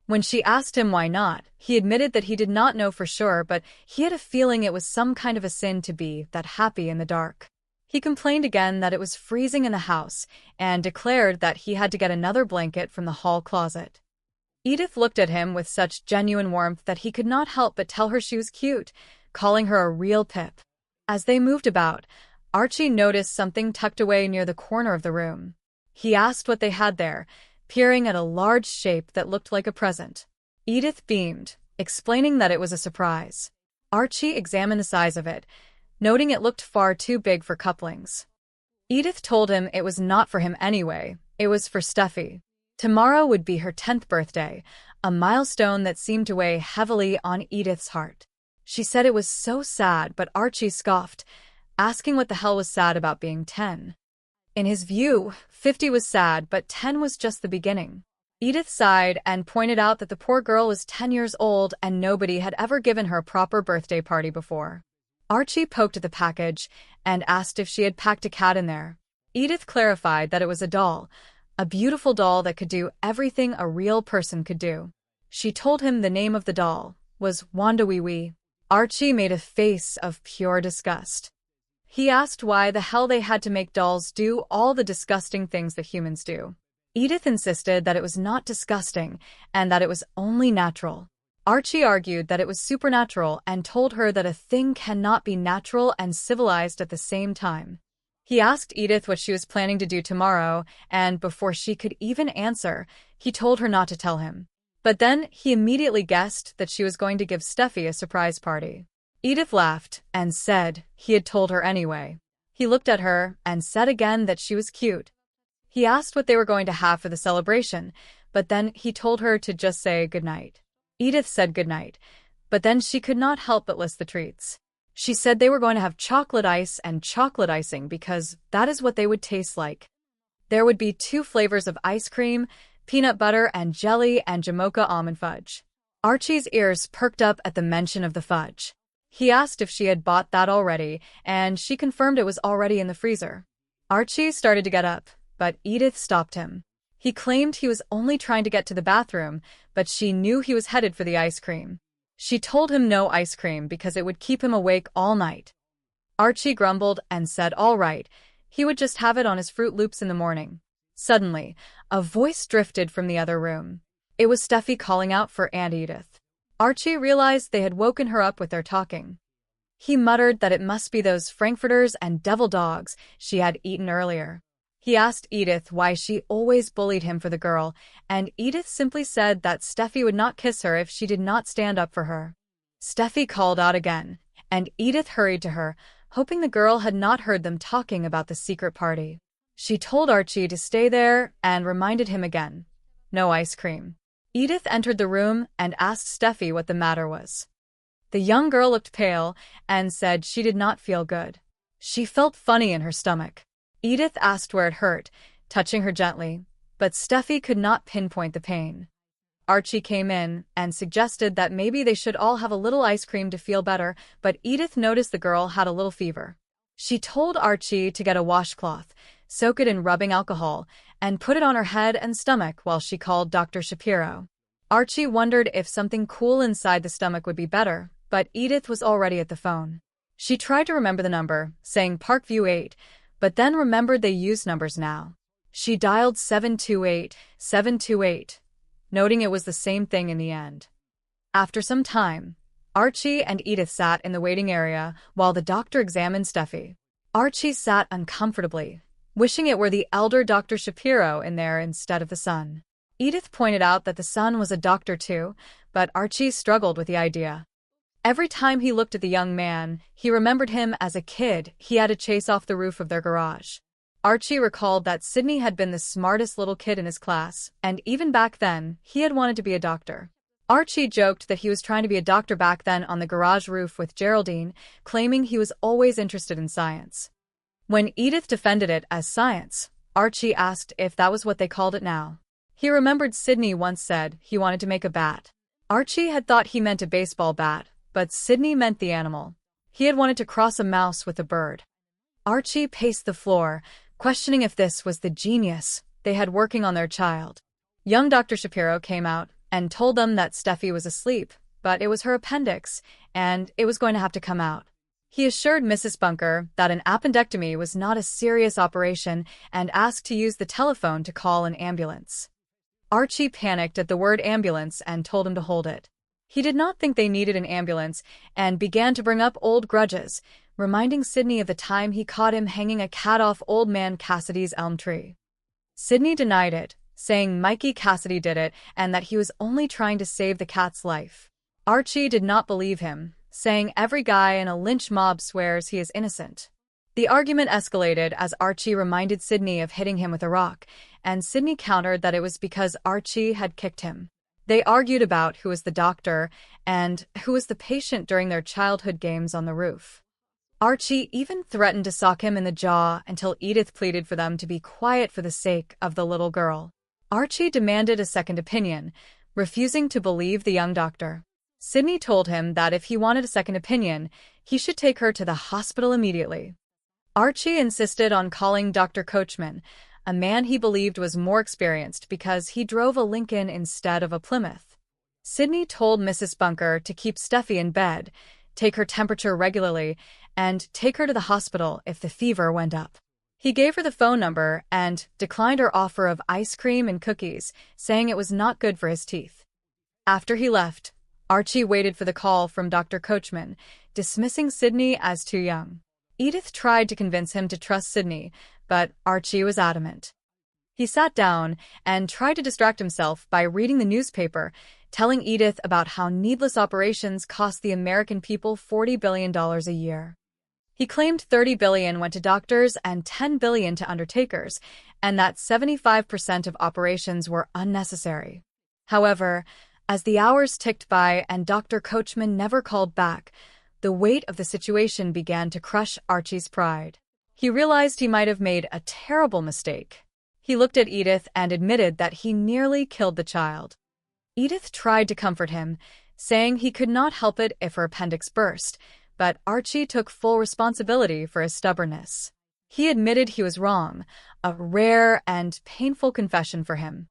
When she asked him why not, he admitted that he did not know for sure, but he had a feeling it was some kind of a sin to be that happy in the dark. He complained again that it was freezing in the house and declared that he had to get another blanket from the hall closet. Edith looked at him with such genuine warmth that he could not help but tell her she was cute, calling her a real pip. As they moved about, Archie noticed something tucked away near the corner of the room. He asked what they had there, peering at a large shape that looked like a present. Edith beamed, explaining that it was a surprise. Archie examined the size of it, noting it looked far too big for couplings. Edith told him it was not for him anyway, it was for Steffy. Tomorrow would be her 10th birthday, a milestone that seemed to weigh heavily on Edith's heart. She said it was so sad, but Archie scoffed, asking what the hell was sad about being 10. In his view, 50 was sad, but 10 was just the beginning. Edith sighed and pointed out that the poor girl was 10 years old and nobody had ever given her a proper birthday party before. Archie poked at the package and asked if she had packed a cat in there. Edith clarified that it was a doll, a beautiful doll that could do everything a real person could do. She told him the name of the doll was Wanda Wee Wee. Archie made a face of pure disgust. He asked why the hell they had to make dolls do all the disgusting things that humans do. Edith insisted that it was not disgusting and that it was only natural. Archie argued that it was supernatural and told her that a thing cannot be natural and civilized at the same time. He asked Edith what she was planning to do tomorrow, and before she could even answer, he told her not to tell him. But then he immediately guessed that she was going to give Steffy a surprise party. Edith laughed and said he had told her anyway. He looked at her and said again that she was cute. He asked what they were going to have for the celebration, but then he told her to just say goodnight. Edith said goodnight, but then she could not help but list the treats. She said they were going to have chocolate ice and chocolate icing because that is what they would taste like. There would be 2 flavors of ice cream, peanut butter and jelly, and Jamocha almond fudge. Archie's ears perked up at the mention of the fudge. He asked if she had bought that already, and she confirmed it was already in the freezer. Archie started to get up, but Edith stopped him. He claimed he was only trying to get to the bathroom, but she knew he was headed for the ice cream. She told him no ice cream because it would keep him awake all night. Archie grumbled and said all right, he would just have it on his Fruit Loops in the morning. Suddenly, a voice drifted from the other room. It was Steffy calling out for Aunt Edith. Archie realized they had woken her up with their talking. He muttered that it must be those frankfurters and devil dogs she had eaten earlier. He asked Edith why she always bullied him for the girl, and Edith simply said that Steffy would not kiss her if she did not stand up for her. Steffy called out again, and Edith hurried to her, hoping the girl had not heard them talking about the secret party. She told Archie to stay there and reminded him again. No ice cream. Edith entered the room and asked Steffy what the matter was. The young girl looked pale and said she did not feel good. She felt funny in her stomach. Edith asked where it hurt, touching her gently, but Steffy could not pinpoint the pain. Archie came in and suggested that maybe they should all have a little ice cream to feel better, but Edith noticed the girl had a little fever. She told Archie to get a washcloth, soak it in rubbing alcohol, and put it on her head and stomach while she called Dr. Shapiro. Archie wondered if something cool inside the stomach would be better, but Edith was already at the phone. She tried to remember the number, saying Parkview 8, but then remembered they use numbers now. She dialed 728, 728, noting it was the same thing in the end. After some time, Archie and Edith sat in the waiting area while the doctor examined Steffy. Archie sat uncomfortably, wishing it were the elder Dr. Shapiro in there instead of the son. Edith pointed out that the son was a doctor too, but Archie struggled with the idea. Every time he looked at the young man, he remembered him as a kid he had to chase off the roof of their garage. Archie recalled that Sydney had been the smartest little kid in his class, and even back then, he had wanted to be a doctor. Archie joked that he was trying to be a doctor back then on the garage roof with Geraldine, claiming he was always interested in science. When Edith defended it as science, Archie asked if that was what they called it now. He remembered Sydney once said he wanted to make a bat. Archie had thought he meant a baseball bat, but Sydney meant the animal. He had wanted to cross a mouse with a bird. Archie paced the floor, questioning if this was the genius they had working on their child. Young Dr. Shapiro came out and told them that Steffi was asleep, but it was her appendix, and it was going to have to come out. He assured Mrs. Bunker that an appendectomy was not a serious operation and asked to use the telephone to call an ambulance. Archie panicked at the word ambulance and told him to hold it. He did not think they needed an ambulance and began to bring up old grudges, reminding Sydney of the time he caught him hanging a cat off old man Cassidy's elm tree. Sydney denied it, saying Mikey Cassidy did it and that he was only trying to save the cat's life. Archie did not believe him, saying every guy in a lynch mob swears he is innocent. The argument escalated as Archie reminded Sydney of hitting him with a rock, and Sydney countered that it was because Archie had kicked him. They argued about who was the doctor and who was the patient during their childhood games on the roof. Archie even threatened to sock him in the jaw until Edith pleaded for them to be quiet for the sake of the little girl. Archie demanded a second opinion, refusing to believe the young doctor. Sydney told him that if he wanted a second opinion, he should take her to the hospital immediately. Archie insisted on calling Dr. Coachman, a man he believed was more experienced because he drove a Lincoln instead of a Plymouth. Sydney told Mrs. Bunker to keep Steffi in bed, take her temperature regularly, and take her to the hospital if the fever went up. He gave her the phone number and declined her offer of ice cream and cookies, saying it was not good for his teeth. After he left, Archie waited for the call from Dr. Coachman, dismissing Sydney as too young. Edith tried to convince him to trust Sydney, but Archie was adamant. He sat down and tried to distract himself by reading the newspaper, telling Edith about how needless operations cost the American people $40 billion a year. He claimed $30 billion went to doctors and $10 billion to undertakers, and that 75% of operations were unnecessary. However, as the hours ticked by and Dr. Coachman never called back, the weight of the situation began to crush Archie's pride. He realized he might have made a terrible mistake. He looked at Edith and admitted that he nearly killed the child. Edith tried to comfort him, saying he could not help it if her appendix burst, but Archie took full responsibility for his stubbornness. He admitted he was wrong, a rare and painful confession for him.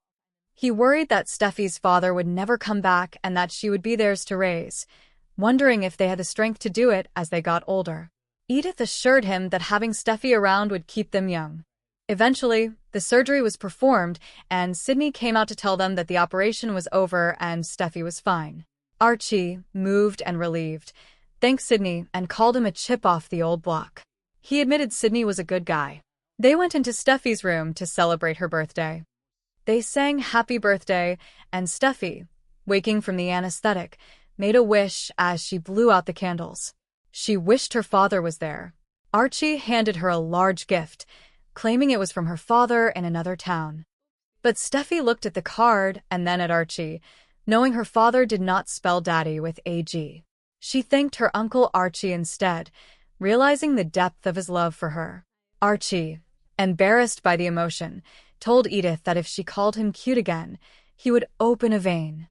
He worried that Steffi's father would never come back and that she would be theirs to raise, wondering if they had the strength to do it as they got older. Edith assured him that having Steffi around would keep them young. Eventually, the surgery was performed, and Sydney came out to tell them that the operation was over and Steffi was fine. Archie, moved and relieved, thanked Sydney and called him a chip off the old block. He admitted Sydney was a good guy. They went into Steffi's room to celebrate her birthday. They sang Happy Birthday, and Steffi, waking from the anesthetic, made a wish as she blew out the candles. She wished her father was there. Archie handed her a large gift, claiming it was from her father in another town. But Steffi looked at the card and then at Archie, knowing her father did not spell daddy with A-G. She thanked her uncle Archie instead, realizing the depth of his love for her. Archie, embarrassed by the emotion, told Edith that if she called him cute again, he would open a vein.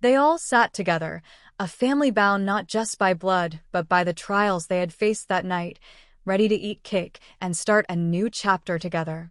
They all sat together, a family bound not just by blood, but by the trials they had faced that night, ready to eat cake and start a new chapter together.